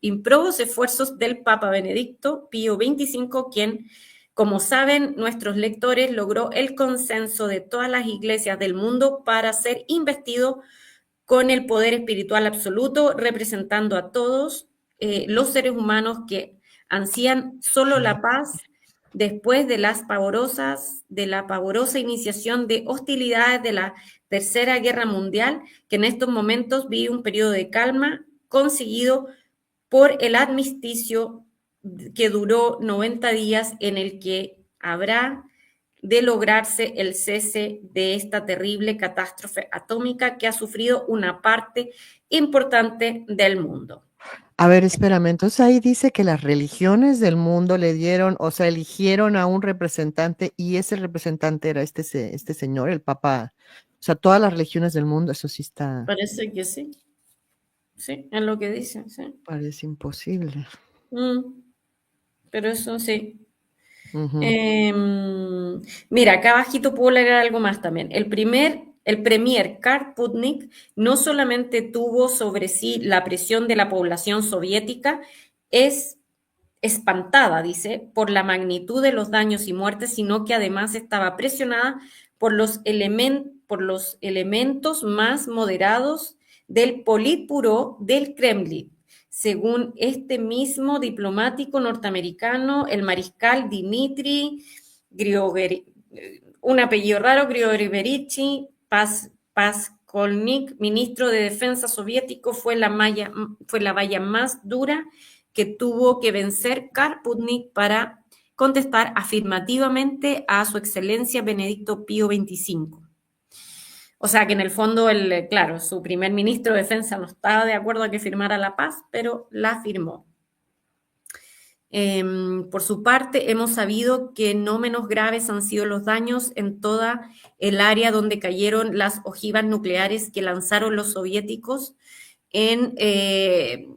esfuerzos del Papa Benedicto Pío XXV, quien, como saben nuestros lectores, logró el consenso de todas las iglesias del mundo para ser investido con el poder espiritual absoluto, representando a todos los seres humanos que ansían solo la paz después de la pavorosa iniciación de hostilidades de la Tercera Guerra Mundial, que en estos momentos vive un periodo de calma conseguido por el armisticio que duró 90 días, en el que habrá de lograrse el cese de esta terrible catástrofe atómica que ha sufrido una parte importante del mundo. A ver, espérame, entonces ahí dice que las religiones del mundo le dieron, o sea, eligieron a un representante y ese representante era este señor, el Papa. O sea, todas las religiones del mundo, eso sí está, Parece que sí, sí, es lo que dicen, sí. parece imposible. Mm, pero eso sí. Ujú. Em, Mira, acá abajito puedo leer algo más también. El premier Karl Putnik no solamente tuvo sobre sí la presión de la población soviética, es espantada, dice, por la magnitud de los daños y muertes, sino que además estaba presionada por los elementos más moderados del Politburó del Kremlin. Según este mismo diplomático norteamericano, el mariscal Dmitry Grigory, un apellido raro, Grigorevich Paskolnik, ministro de Defensa soviético, fue la valla más dura que tuvo que vencer Karputnik para contestar afirmativamente a su excelencia Benedicto Pío XXV. O sea que en el fondo, claro, su primer ministro de Defensa no estaba de acuerdo a que firmara la paz, pero la firmó. Por su parte, hemos sabido que no menos graves han sido los daños en toda el área donde cayeron las ojivas nucleares que lanzaron los soviéticos en, eh,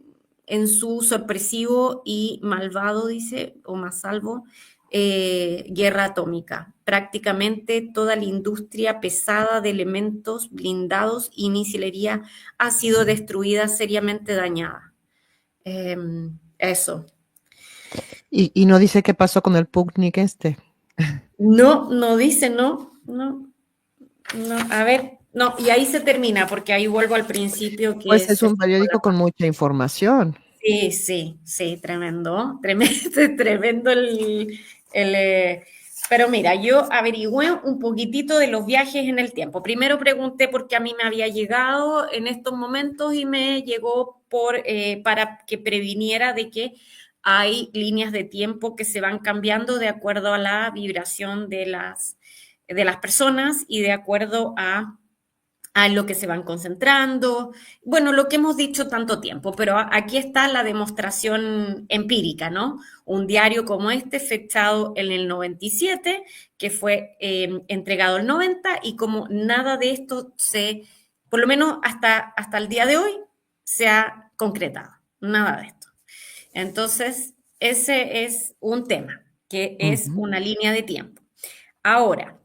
en su sorpresivo y malvado, dice, o más salvo, guerra atómica. Prácticamente toda la industria pesada de elementos blindados y misilería ha sido destruida, seriamente dañada. Eh, Eso. Y no dice qué pasó con el Putnik este. No, no dice, no, a ver, no, y ahí se termina, porque ahí vuelvo al principio que Pues es es un periódico con mucha información. sí, sí, sí, tremendo, tremendo, tremendo pero mira, yo averigüé un poquitito de los viajes en el tiempo. Primero pregunté por qué a mí me había llegado en estos momentos y me llegó para que previniera de que hay líneas de tiempo que se van cambiando de acuerdo a la vibración de las personas y de acuerdo a lo que se van concentrando, bueno, lo que hemos dicho tanto tiempo, pero aquí está la demostración empírica, ¿no? Un diario como este, fechado en el 97, que fue entregado el 90, y como nada de esto por lo menos hasta el día de hoy, se ha concretado, nada de esto. Entonces, ese es un tema, que es Ujú. una línea de tiempo. Ahora,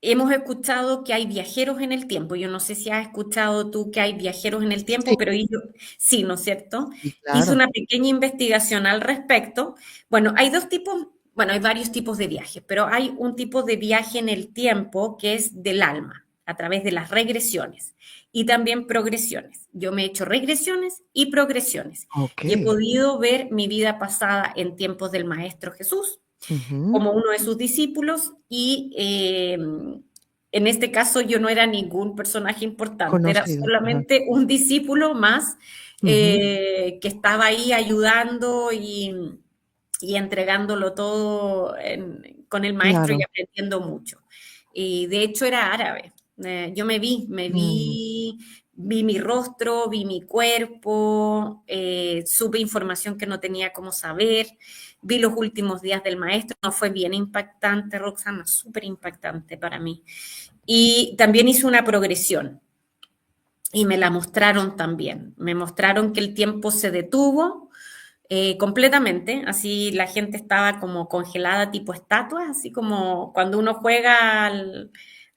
hemos escuchado que hay viajeros en el tiempo. Yo no sé si has escuchado tú que hay viajeros en el Sí, tiempo, pero sí, ¿no es cierto? sí, Hice claro. una pequeña investigación al respecto. Bueno, hay dos tipos, bueno, hay varios tipos de viajes, pero hay un tipo de viaje en el tiempo que es del alma, a través de las regresiones y también progresiones. Yo me he hecho regresiones y progresiones Ok. y he podido ver mi vida pasada en tiempos del Maestro Jesús Ujú. como uno de sus discípulos y en este caso yo no era ningún personaje importante, era Conocido. Ajá. solamente un discípulo más Ujú. que estaba ahí ayudando y entregándolo todo con el maestro y Claro. aprendiendo mucho. Y de hecho era árabe. Yo Mm. vi mi rostro, vi mi cuerpo, supe información que no tenía cómo saber, vi los últimos días del maestro, no fue bien impactante, Roxana, súper impactante para mí. Y también hice una progresión y me la mostraron también. Me mostraron que el tiempo se detuvo completamente, así la gente estaba como congelada tipo estatua, así como cuando uno juega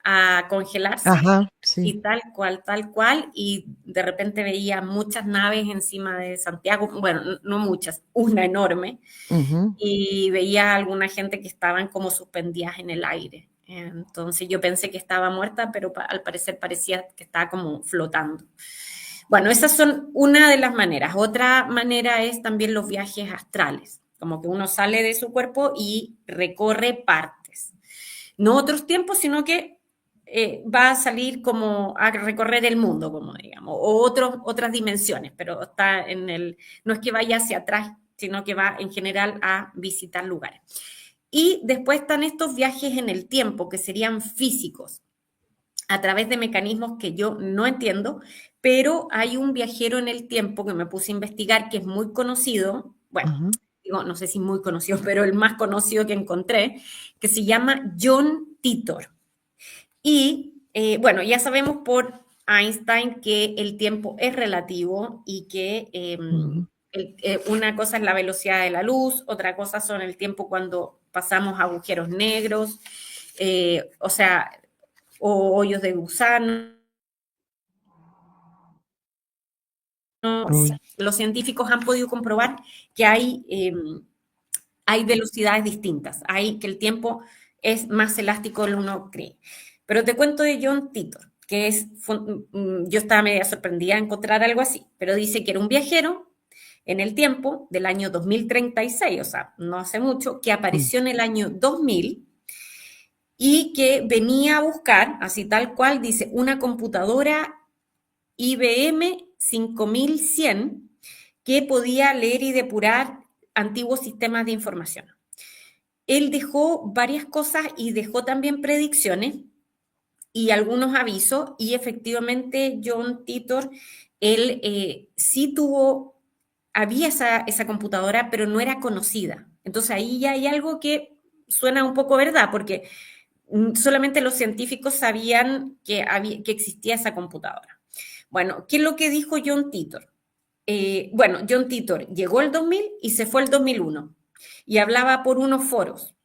a congelarse Ajá, sí. y tal cual, y de repente veía muchas naves encima de Santiago, bueno, no muchas, una enorme, Ujú. y veía a alguna gente que estaban como suspendidas en el aire. Entonces yo pensé que estaba muerta, pero al parecer parecía que estaba como flotando. Bueno, esas son una de las maneras. Otra manera es también los viajes astrales, como que uno sale de su cuerpo y recorre partes. No otros tiempos, sino que va a salir como a recorrer el mundo, como digamos, o otras dimensiones, pero está no es que vaya hacia atrás, sino que va en general a visitar lugares. Y después están estos viajes en el tiempo, que serían físicos. a través de mecanismos que yo no entiendo, pero hay un viajero en el tiempo que me puse a investigar que es muy conocido, bueno, Ujú, digo, no sé si muy conocido, pero el más conocido que encontré, que se llama John Titor. Y bueno, ya sabemos por Einstein que el tiempo es relativo y que ujú. una cosa es la velocidad de la luz, otra cosa son el tiempo cuando pasamos agujeros negros, o sea, o hoyos de gusano. Uy, Los científicos han podido comprobar que hay velocidades distintas, hay que el tiempo es más elástico de lo que uno cree. Pero te cuento de John Titor, que yo estaba media sorprendida de encontrar algo así, pero dice que era un viajero en el tiempo del año 2036, o sea, no hace mucho, que mm, apareció en el año 2000 y que venía a buscar, así tal cual, dice, una computadora IBM 5100 que podía leer y depurar antiguos sistemas de información. Él dejó varias cosas y dejó también predicciones y algunos avisos y efectivamente John Titor, él sí tuvo, había esa computadora, pero no era conocida. Entonces ahí ya hay algo que suena un poco verdad, porque solamente los científicos sabían que existía esa computadora. Bueno, ¿qué es lo que dijo John Titor? Bueno, John Titor llegó el 2000 y se fue el 2001 y hablaba por unos foros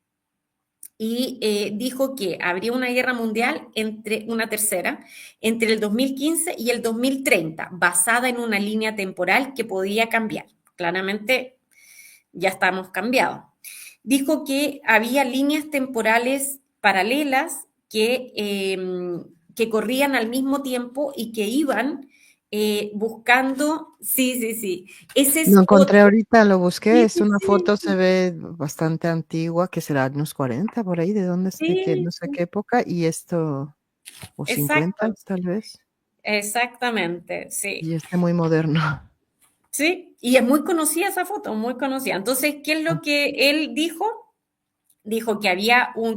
y dijo que habría una guerra mundial, una tercera, entre el 2015 y el 2030, basada en una línea temporal que podía cambiar. Claramente ya estamos cambiados. Dijo que había líneas temporales paralelas que corrían al mismo tiempo y que iban buscando, sí, sí, sí, ese lo es encontré otro, ahorita, lo busqué, sí, es sí, una sí, foto, se ve bastante antigua, que será unos 40 por ahí, de dónde es, de qué, sí, no sé qué época, y esto, o 50 exacto, tal vez, exactamente, sí. y este muy moderno. Sí, y es muy conocida esa foto, muy conocida. Entonces, ¿qué es lo que él dijo? Dijo que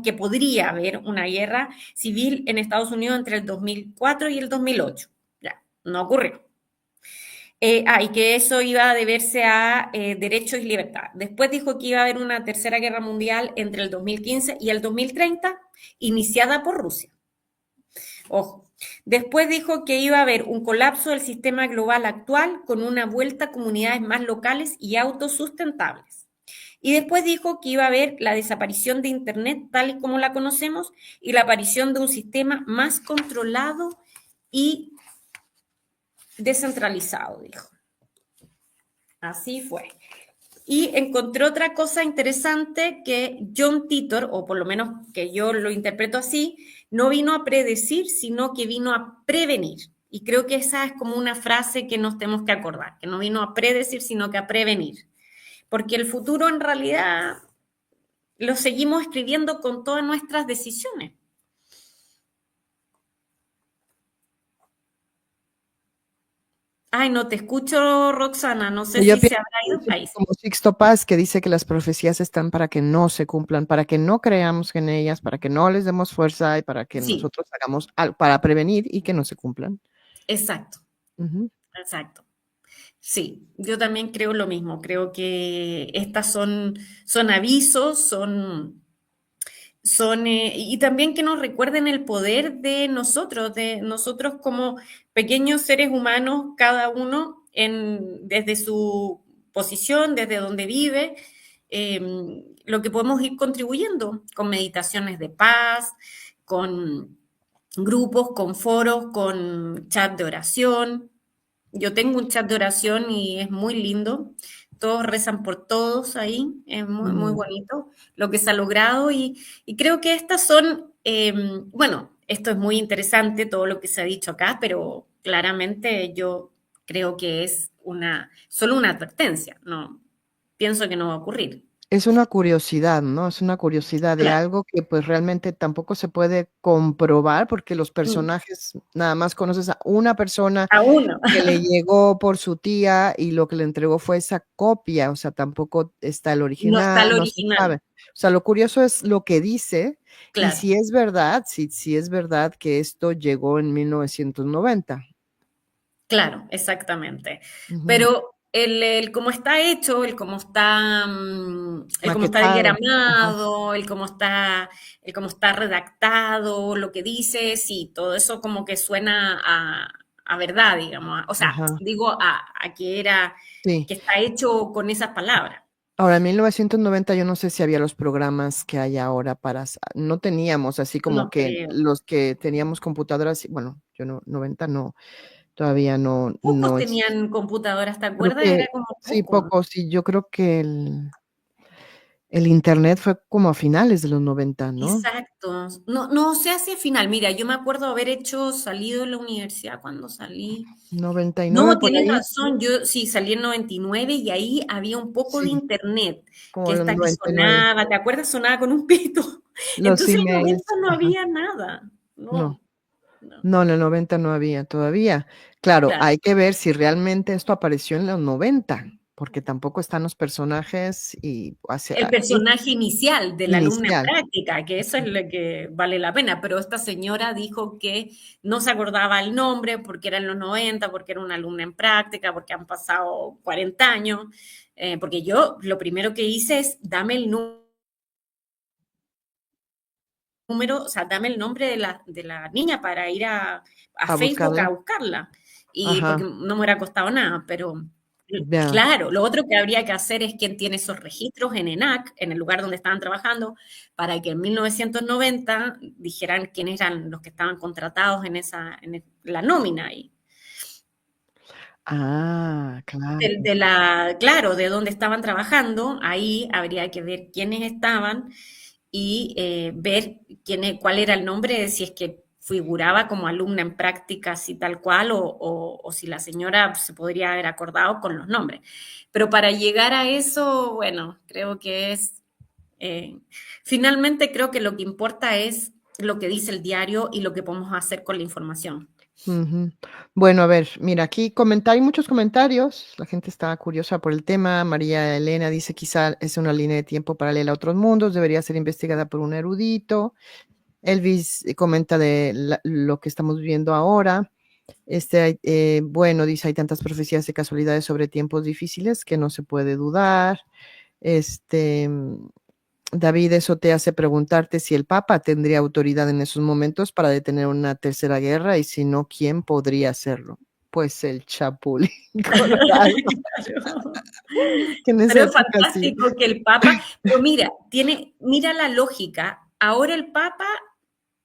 que podría haber una guerra civil en Estados Unidos entre el 2004 y el 2008. Ya, no ocurrió. Y que eso iba a deberse a derechos y libertad. Después dijo que iba a haber una tercera guerra mundial entre el 2015 y el 2030, iniciada por Rusia. Ojo. Después dijo que iba a haber un colapso del sistema global actual con una vuelta a comunidades más locales y autosustentables. Y después dijo que iba a haber la desaparición de Internet tal y como la conocemos y la aparición de un sistema más controlado y descentralizado, dijo. Así fue. Y encontré otra cosa interesante que John Titor, o por lo menos que yo lo interpreto así, no vino a predecir, sino que vino a prevenir. Y creo que esa es como una frase que nos tenemos que acordar, que no vino a predecir, sino que a prevenir. Porque el futuro en realidad lo seguimos escribiendo con todas nuestras decisiones. Ay, no te escucho, Roxana, no sé Yo si se pienso habrá ido. que Ahí es sí. como Sixto Paz, que dice que las profecías están para que no se cumplan, para que no creamos en ellas, para que no les demos fuerza y para que Sí, nosotros hagamos algo para prevenir y que no se cumplan. exacto, Ujú, exacto. Sí, yo también creo lo mismo. Creo que estas son avisos, y también que nos recuerden el poder de nosotros como pequeños seres humanos, cada uno desde su posición, desde donde vive, eh, lo que podemos ir contribuyendo con meditaciones de paz, con grupos, con foros, con chat de oración. Yo tengo un chat de oración y es muy lindo. Todos rezan por todos ahí, es muy, muy ujú. bonito lo que se ha logrado y creo que estas son, bueno, esto es muy interesante todo lo que se ha dicho acá, pero claramente yo creo que es solo una advertencia, no, pienso que no va a ocurrir. Es una curiosidad, ¿no? Es una curiosidad de Claro. algo que, pues, realmente tampoco se puede comprobar, porque los Mm. personajes nada más conoces a una persona A uno. que le llegó por su tía y lo que le entregó fue esa copia, o sea, tampoco está el No está original, el no se sabe. original. O sea, lo curioso es lo que dice y Claro, si es verdad, si es verdad que esto llegó en 1990. claro, exactamente. Ujú. Pero el cómo está hecho, el cómo está Maquetado. Ajá. diagramado, el cómo está redactado, lo que dice, sí, todo eso como que suena a verdad, digamos. O sea, Ajá. digo a Sí. que está hecho con esas palabras. Ahora, en 1990 yo no sé si había los programas que hay ahora para no teníamos así como No que creo. los que teníamos computadoras, bueno, yo no, 90 no, todavía Pocos no es tenían computadoras, ¿te creo acuerdas? que Era como sí, poco. poco, sí, yo creo que el Internet fue como a finales de los 90, ¿no? Exacto. No, no sé hacia el final. Mira, yo me acuerdo salido de la universidad cuando salí. No, 99 por tienes ahí, razón, yo sí salí en 99 y ahí había un poco de sí, internet, que como los esta que 99, sonaba, ¿te acuerdas? Sonaba con un pito. los Entonces en emails, 90 no ajá, había nada. no. No, no, No, en el 90 no había todavía. Claro, claro. hay que ver si realmente esto apareció en los 90, porque tampoco están los personajes y El personaje inicial de la alumna en inicial. práctica, que eso es lo que vale la pena, pero esta señora dijo que no se acordaba el nombre porque era en los 90, porque era una alumna en práctica, porque han pasado 40 años, porque yo lo primero que hice es dame el número, o sea, dame el nombre de la niña para ir a A Facebook a buscarla. buscarla. Y Ajá, porque no me hubiera costado nada, pero ya. claro, lo otro que habría que hacer es quien tiene esos registros en ENAC, en el lugar donde estaban trabajando, para que en 1990 dijeran quiénes eran los que estaban contratados la nómina. Y Ah, claro. claro, de dónde estaban trabajando, ahí habría que ver quiénes estaban y ver cuál era el nombre, si es que figuraba como alumna en prácticas y tal cual, o si la señora se podría haber acordado con los nombres. Pero para llegar a eso, bueno, creo que eh, finalmente creo que lo que importa es lo que dice el diario y lo que podemos hacer con la información. Ujú. Bueno, a ver, mira, aquí hay muchos comentarios, la gente está curiosa por el tema. María Elena dice: "Quizá es una línea de tiempo paralela a otros mundos, debería ser investigada por un erudito". Elvis comenta de lo que estamos viviendo ahora. Bueno, dice: "Hay tantas profecías y casualidades sobre tiempos difíciles que no se puede dudar". Este, David, eso te hace preguntarte si el Papa tendría autoridad en esos momentos para detener una tercera guerra y si no, ¿quién podría hacerlo? Pues el Chapulín Colorado, Claro. que en esa Pero es época sí. fantástico que el Papa, pero mira, mira la lógica. Ahora el Papa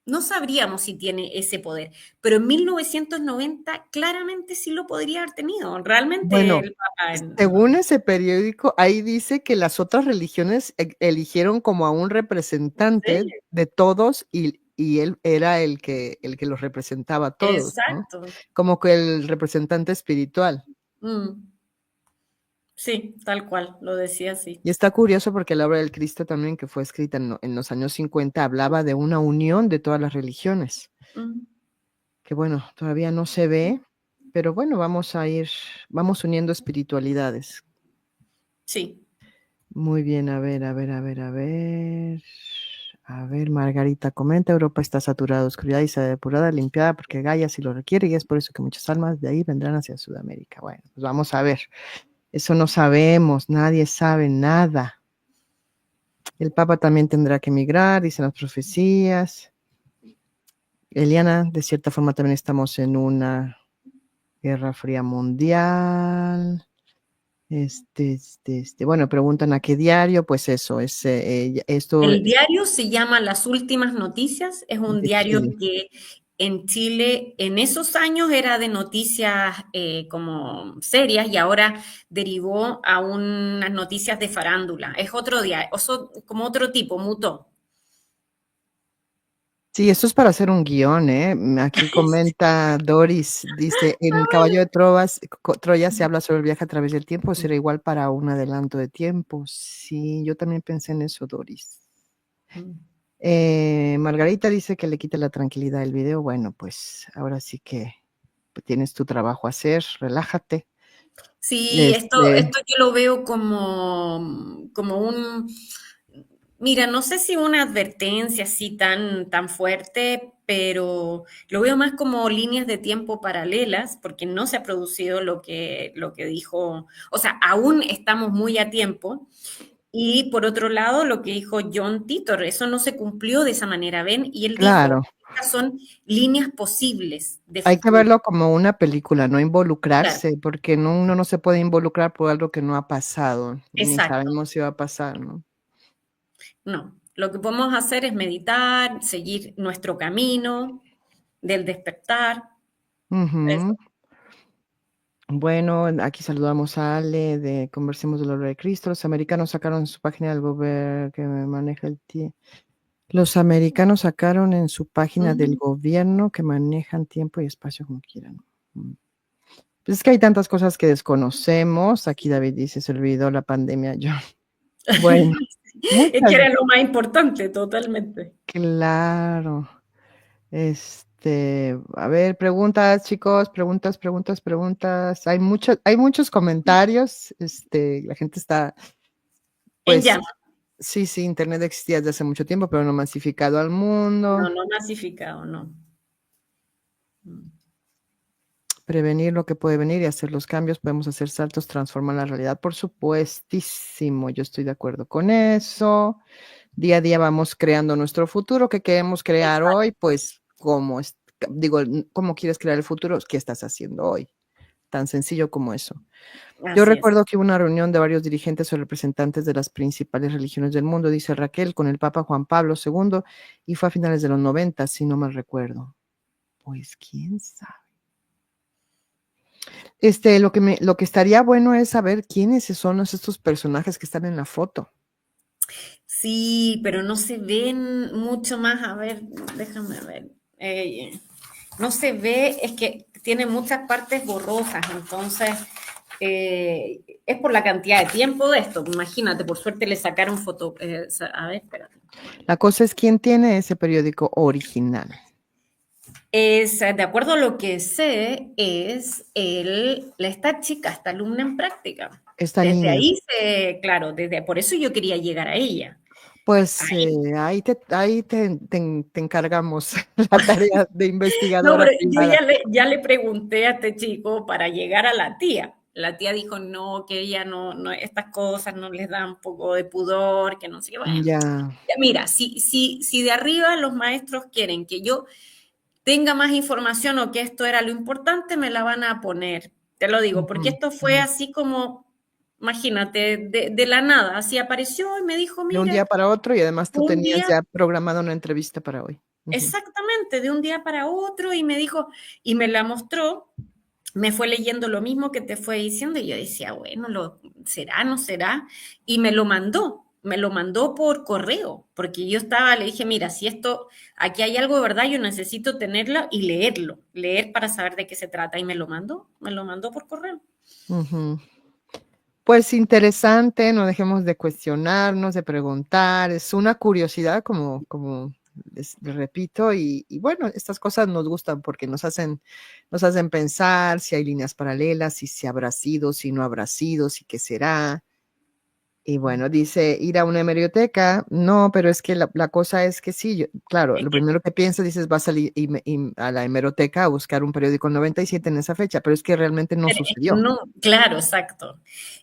no sabríamos si tiene ese poder, pero en 1990 claramente sí lo podría haber tenido. Realmente Bueno, el Papa, según ese periódico, ahí dice que las otras religiones eligieron como a un representante sí, de todos y él era el que los representaba a todos, ¿no? exacto. Como que el representante espiritual. Mm, sí, tal cual, lo decía así. Y está curioso porque la obra del Cristo también, que fue escrita en los años 50, hablaba de una unión de todas las religiones, Mm, que bueno, todavía no se ve, pero bueno, vamos uniendo espiritualidades. sí. Muy bien, a ver, a ver, a ver, a ver. A ver, Margarita comenta: "Europa está saturada de oscuridad y será depurada, limpiada, porque Gaia sí lo requiere, y es por eso que muchas almas de ahí vendrán hacia Sudamérica". Bueno, pues vamos a ver. Eso no sabemos, nadie sabe nada. El Papa también tendrá que emigrar, dicen las profecías. Eliana, de cierta forma también estamos en una guerra fría mundial. Bueno, preguntan a qué diario, pues eso, esto El diario se llama Las Últimas Noticias, es un de diario Chile. que en Chile en esos años era de noticias como serias y ahora derivó a unas noticias de farándula. Es otro diario, como otro tipo, mutó. Sí, esto es para hacer un guión, ¿eh? Aquí comenta Doris, dice, en El caballo de Troya se habla sobre el viaje a través del tiempo, será igual para un adelanto de tiempo. Sí, yo también pensé en eso, Doris. Margarita dice que le quita la tranquilidad el video. Bueno, pues ahora sí que tienes tu trabajo a hacer, relájate. Sí, Este, esto yo lo veo como un, mira, no sé si una advertencia así tan fuerte, pero lo veo más como líneas de tiempo paralelas, porque no se ha producido lo que dijo, o sea, aún estamos muy a tiempo. Y por otro lado, lo que dijo John Titor, eso no se cumplió de esa manera, ¿ven? Y él dijo, claro, estas son líneas posibles de hay que futuro. verlo como una película, no Claro, involucrarse, porque uno no se puede involucrar por algo que no ha pasado, ni exacto. sabemos si va a pasar, ¿no? No, lo que podemos hacer es meditar, seguir nuestro camino del despertar. Eso. Ujú. Bueno, aquí saludamos a Ale de Conversemos de la Obra de Cristo. Los americanos sacaron en su página del gobierno que maneja el tiempo. Los americanos sacaron en su página del Ujú. gobierno que manejan tiempo y espacio como quieran. Mm. Pues es que hay tantas cosas que desconocemos. Aquí David dice, se olvidó la pandemia. Yo, bueno, Es que muchas, era lo más importante, totalmente. claro. A ver, preguntas, chicos, preguntas. Hay muchos comentarios. La gente está, En pues, llama, sí, sí, Internet existía desde hace mucho tiempo, pero no masificado al mundo. no, no masificado, no. Prevenir lo que puede venir y hacer los cambios, podemos hacer saltos, transformar la realidad, por supuestísimo, yo estoy de acuerdo con eso. Día a día vamos creando nuestro futuro que queremos crear Exacto, hoy, pues, digo, ¿cómo quieres crear el futuro? ¿Qué estás haciendo hoy? Tan sencillo como eso. Yo así es. recuerdo que hubo una reunión de varios dirigentes o representantes de las principales religiones del mundo, dice Raquel, con el Papa Juan Pablo II, y fue a finales de los 90, si no mal recuerdo. Pues quién sabe. Lo que estaría bueno es saber quiénes son estos personajes que están en la foto. Sí, pero no se ven mucho más. A ver, déjame ver. No se ve, es que tiene muchas partes borrosas, entonces es por la cantidad de tiempo de esto. Imagínate, por suerte le sacaron foto. A ver, espérate. La cosa es quién tiene ese periódico original. De acuerdo a lo que sé, es esta chica, esta alumna en práctica. Esta Desde niña. ahí por eso yo quería llegar a ella. Pues ahí te encargamos la tarea de No, investigadora pero yo privada. ya le pregunté a este chico para llegar a la tía. La tía dijo no, que ella no, estas cosas no les dan un poco de pudor, que no sé qué. Bueno, Ya. ya mira, si de arriba los maestros quieren que yo tenga más información o que esto era lo importante, me la van a poner. Te lo digo, porque Ujú, esto fue ujú. así como, imagínate, de la nada. Así apareció y me dijo, De un mira, día para otro y además tú un tenías día. ya programada una entrevista para hoy. Ujú. Exactamente, de un día para otro y me dijo, y me la mostró, me fue leyendo lo mismo que te fue diciendo y yo decía, bueno, ¿será, no será? Y me lo mandó por correo, porque yo le dije, mira, si aquí hay algo de verdad, yo necesito tenerla y leer para saber de qué se trata y me lo mandó por correo. Ujú. Pues interesante, no dejemos de cuestionarnos, de preguntar, es una curiosidad como les repito, y bueno, estas cosas nos gustan porque nos hacen pensar si hay líneas paralelas, si habrá sido, si no habrá sido, si qué será. Y bueno, dice ir a una hemeroteca, no, pero es que la cosa es que sí, claro, Es lo que primero que piensas, dices, vas a, a la hemeroteca a buscar un periódico 97 en esa fecha, pero es que realmente no Es que sucedió. no, claro, exacto.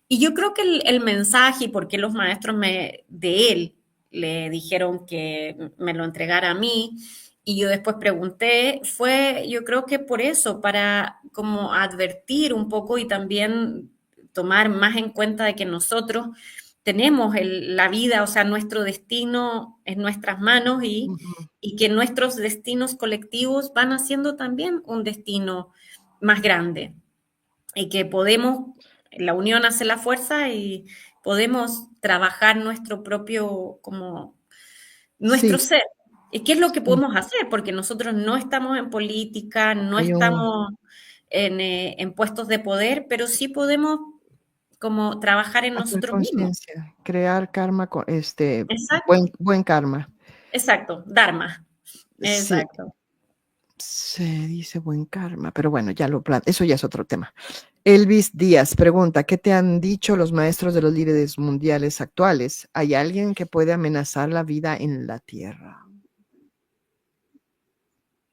Y yo creo que el mensaje y por qué los maestros de él le dijeron que me lo entregara a mí y yo después pregunté, fue yo creo que por eso, para como advertir un poco y también tomar más en cuenta de que nosotros tenemos la vida, o sea, nuestro destino en nuestras manos Ujú. y que nuestros destinos colectivos van haciendo también un destino más grande y que la unión hace la fuerza y podemos trabajar nuestro propio, como nuestro Sí, ser. ¿Qué es lo que Sí, podemos hacer? Porque nosotros no estamos en política, no hay un estamos en puestos de poder, pero sí podemos como trabajar en hacer nosotros mismos. conciencia, crear karma, Exacto, buen karma. exacto, Dharma, Sí, exacto. se dice buen karma, pero bueno, eso ya es otro tema. Elvis Díaz pregunta, ¿qué te han dicho los maestros de los líderes mundiales actuales? ¿Hay alguien que puede amenazar la vida en la Tierra?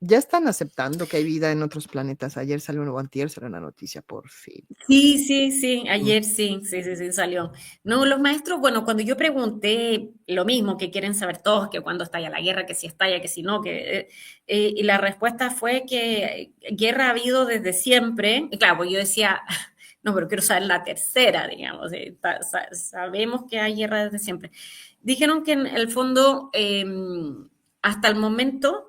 Ya están aceptando que hay vida en otros planetas. Ayer salió o antier salió una noticia, por fin. Sí, sí, sí, Mm, ayer sí, sí, sí, sí, salió. No, los maestros, bueno, cuando yo pregunté lo mismo que quieren saber todos, que cuando estalla la guerra, que si estalla, que si no, y la respuesta fue que guerra ha habido desde siempre. Y claro, pues yo decía, no, pero quiero saber la tercera, digamos, sabemos que hay guerra desde siempre. Dijeron que en el fondo, hasta el momento,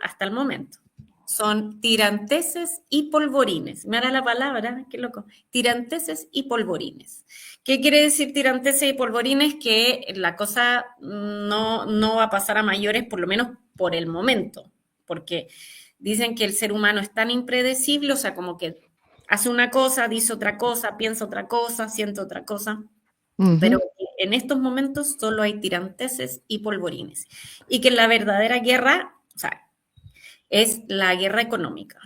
son tiranteses y polvorines. Me hará la palabra, qué loco. Tiranteses y polvorines. ¿Qué quiere decir tiranteses y polvorines? Que la cosa no va a pasar a mayores, por lo menos por el momento, porque dicen que el ser humano es tan impredecible, o sea, como que hace una cosa, dice otra cosa, piensa otra cosa, siente otra cosa, pero ujú. en estos momentos solo hay tiranteses y polvorines. Y que la verdadera guerra, o sea, es la guerra económica.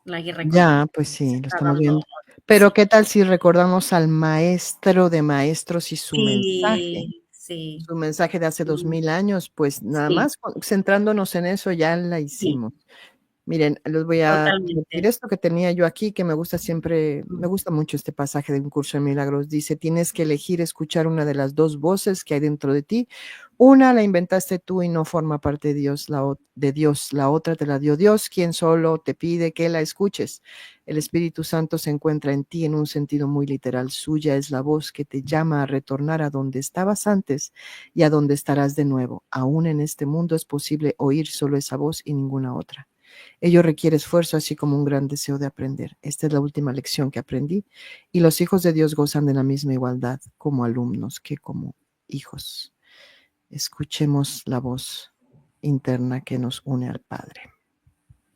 La guerra Ya, económica pues se sí, lo está estamos dando, viendo. Pero sí. ¿qué tal si recordamos al maestro de maestros y su mensaje? Sí, sí, Su mensaje de hace dos sí, mil años, pues nada sí, más centrándonos en eso ya la sí, hicimos. Miren, les voy a compartir totalmente. esto que tenía yo aquí, que me gusta siempre, me gusta mucho este pasaje de Un Curso en Milagros. Dice, tienes que elegir escuchar una de las dos voces que hay dentro de ti. Una la inventaste tú y no forma parte de Dios, de Dios. La otra te la dio Dios, quien solo te pide que la escuches. El Espíritu Santo se encuentra en ti en un sentido muy literal. Suya es la voz que te llama a retornar a donde estabas antes y a donde estarás de nuevo. Aún en este mundo es posible oír solo esa voz y ninguna otra. Ello requiere esfuerzo, así como un gran deseo de aprender. Esta es la última lección que aprendí, y los hijos de Dios gozan de la misma igualdad como alumnos que como hijos. Escuchemos la voz interna que nos une al Padre.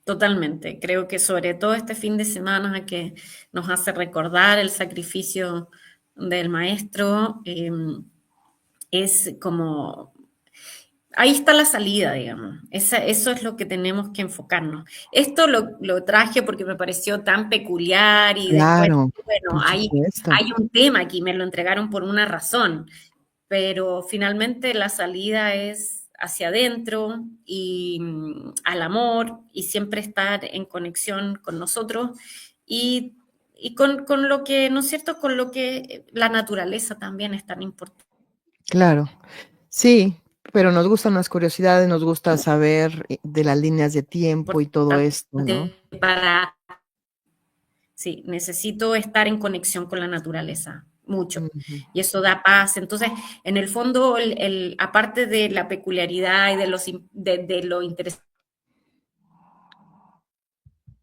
Totalmente. Creo que sobre todo este fin de semana que nos hace recordar el sacrificio del maestro, es como ahí está la salida, digamos. Eso es lo que tenemos que enfocarnos. Esto lo traje porque me pareció tan peculiar y después, Claro, bueno, por supuesto. hay un tema aquí, me lo entregaron por una razón, pero finalmente la salida es hacia adentro y al amor y siempre estar en conexión con nosotros y, y con lo que, ¿no es cierto?, con lo que la naturaleza también es tan importante. Claro. Sí, pero nos gustan las curiosidades, nos gusta saber de las líneas de tiempo y todo esto, ¿no? Para Sí, necesito estar en conexión con la naturaleza, mucho. Ujú. Y eso da paz. Entonces, en el fondo, aparte de la peculiaridad y de lo interesante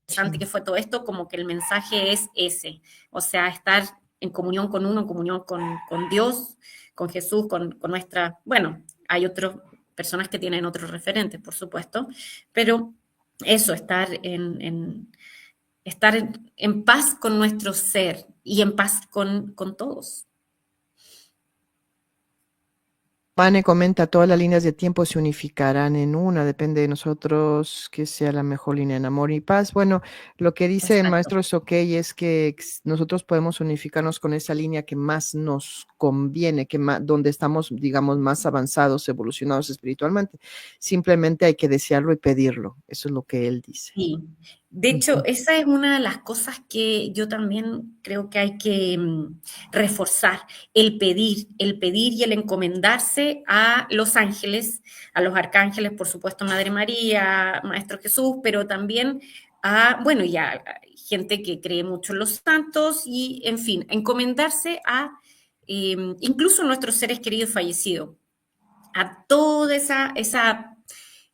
Sí. que fue todo esto, como que el mensaje es ese. O sea, estar en comunión con uno, en comunión con Dios, con Jesús, con nuestra... Bueno, hay otras personas que tienen otros referentes, por supuesto, pero eso, estar en paz con nuestro ser y en paz con todos. Mane comenta, todas las líneas de tiempo se unificarán en una, depende de nosotros que sea la mejor línea en amor y paz. Bueno, lo que dice el Exacto. maestro Sokey es que nosotros podemos unificarnos con esa línea que más nos conviene, donde estamos, digamos, más avanzados, evolucionados espiritualmente. Simplemente hay que desearlo y pedirlo. Eso es lo que él dice. Sí. De hecho, Ujú. esa es una de las cosas que yo también creo que hay que reforzar, el pedir y el encomendarse a los ángeles, a los arcángeles, por supuesto, Madre María, Maestro Jesús, pero también bueno, ya gente que cree mucho en los santos y, en fin, encomendarse a incluso nuestros seres queridos fallecidos, a toda esa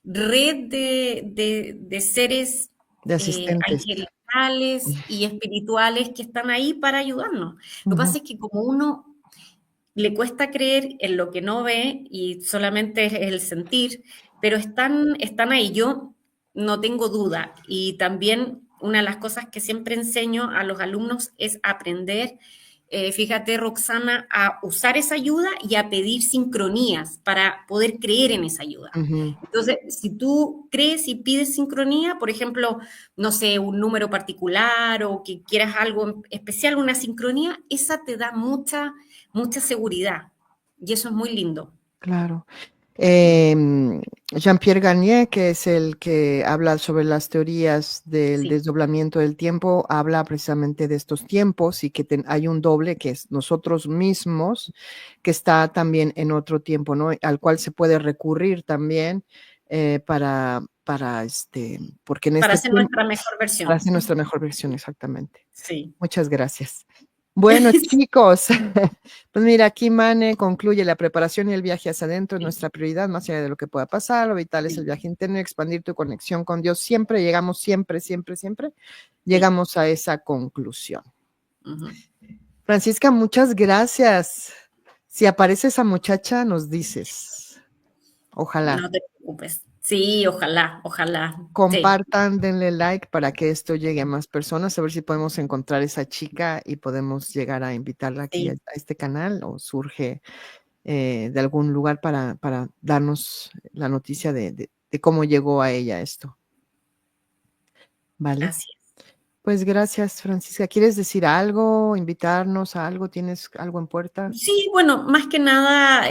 red de seres De asistentes. angelicales y espirituales que están ahí para ayudarnos. Lo que Ujú. pasa es que como uno le cuesta creer en lo que no ve y solamente es el sentir, pero están ahí. Yo no tengo duda. Y también una de las cosas que siempre enseño a los alumnos es aprender, fíjate, Roxana, a usar esa ayuda y a pedir sincronías para poder creer en esa ayuda. Ujú. Entonces, si tú crees y pides sincronía, por ejemplo, no sé, un número particular o que quieras algo especial, una sincronía, esa te da mucha seguridad. Y eso es muy lindo. Claro. Jean-Pierre Garnier, que es el que habla sobre las teorías del Sí, desdoblamiento del tiempo, habla precisamente de estos tiempos y que hay un doble que es nosotros mismos, que está también en otro tiempo, ¿no? Al cual se puede recurrir también porque en para este hacer tiempo, nuestra mejor para versión. hacer nuestra mejor versión, exactamente. Sí. Muchas gracias. Bueno, chicos, pues mira, aquí Mane concluye la preparación y el viaje hacia adentro es Sí, nuestra prioridad, más allá de lo que pueda pasar. Lo vital es el sí, viaje interno, expandir tu conexión con Dios. Siempre llegamos, siempre, sí. llegamos a esa conclusión. Ujú. Francisca, muchas gracias. Si aparece esa muchacha, nos dices. Ojalá. No te preocupes. Sí, ojalá, ojalá. Sí, Compartan, denle like para que esto llegue a más personas, a ver si podemos encontrar esa chica y podemos llegar a invitarla aquí sí. a este canal o surge de algún lugar para darnos la noticia de cómo llegó a ella esto. ¿Vale? Así es. Pues gracias, Francisca. ¿Quieres decir algo, invitarnos a algo? ¿Tienes algo en puerta? Sí, bueno, más que nada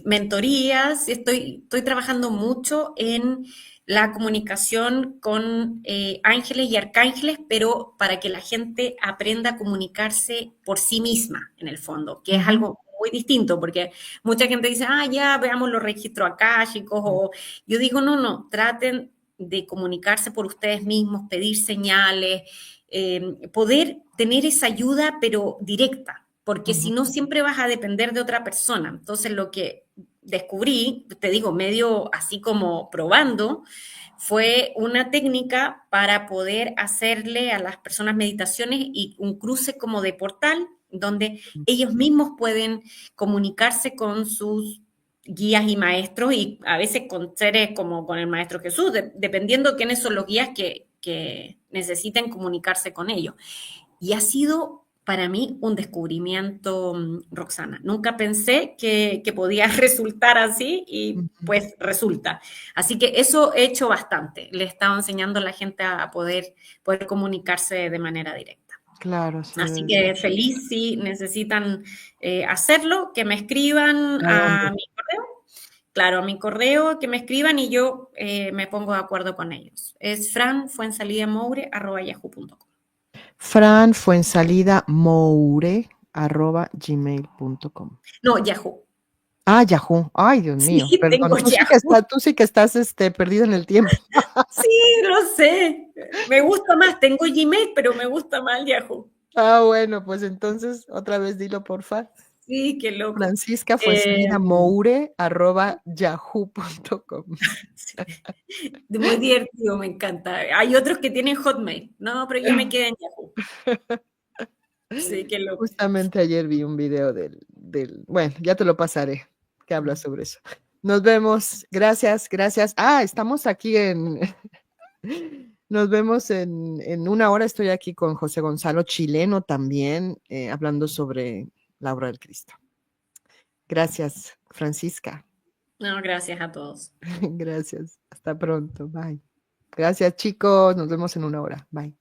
mentorías. Estoy trabajando mucho en la comunicación con ángeles y arcángeles, pero para que la gente aprenda a comunicarse por sí misma, en el fondo, que es Ujú, algo muy distinto, porque mucha gente dice, ah, ya veamos los registros akáshicos, ujú, o yo digo, no, no, traten de comunicarse por ustedes mismos, pedir señales, poder tener esa ayuda, pero directa, porque si ujú, no siempre vas a depender de otra persona. Entonces lo que descubrí, te digo, medio así como probando, fue una técnica para poder hacerle a las personas meditaciones y un cruce como de portal, donde ellos mismos pueden comunicarse con sus guías y maestros y a veces con seres como con el Maestro Jesús, dependiendo quiénes son los guías que necesiten comunicarse con ellos. Y ha sido para mí un descubrimiento, Roxana. Nunca pensé que podía resultar así y ujú. pues resulta. Así que eso he hecho bastante. Le he estado enseñando a la gente a poder comunicarse de manera directa. Claro, sí Así debe ser. que feliz si necesitan hacerlo, que me escriban ¿A a dónde? mi correo. Claro, a mi correo, que me escriban y yo me pongo de acuerdo con ellos. Es franfuensalidamoure@yahoo.com. Fran Fuensalida Moure @gmail.com. No, Yahoo. Ah, Yahoo. Ay, Dios Sí, mío, perdón. tengo Yahoo. Tú sí que estás perdido en el tiempo. Sí, lo sé. Me gusta más. Tengo Gmail, pero me gusta más Yahoo. Ah, bueno, pues entonces otra vez dilo, porfa. Sí, qué loco. Francisca Eh, Fuensalida Moure @yahoo.com. sí. Muy divertido, me encanta. Hay otros que tienen Hotmail. No, pero yo me quedé en Yahoo. Sí, qué loco. Justamente ayer vi un video bueno, ya te lo pasaré, que habla sobre eso. Nos vemos. Gracias, gracias. Ah, estamos aquí nos vemos en una hora. Estoy aquí con José Gonzalo, chileno también, hablando sobre la obra del Cristo. Gracias, Francisca. No, gracias a todos. Gracias. Hasta pronto. Bye. Gracias, chicos. Nos vemos en una hora. Bye.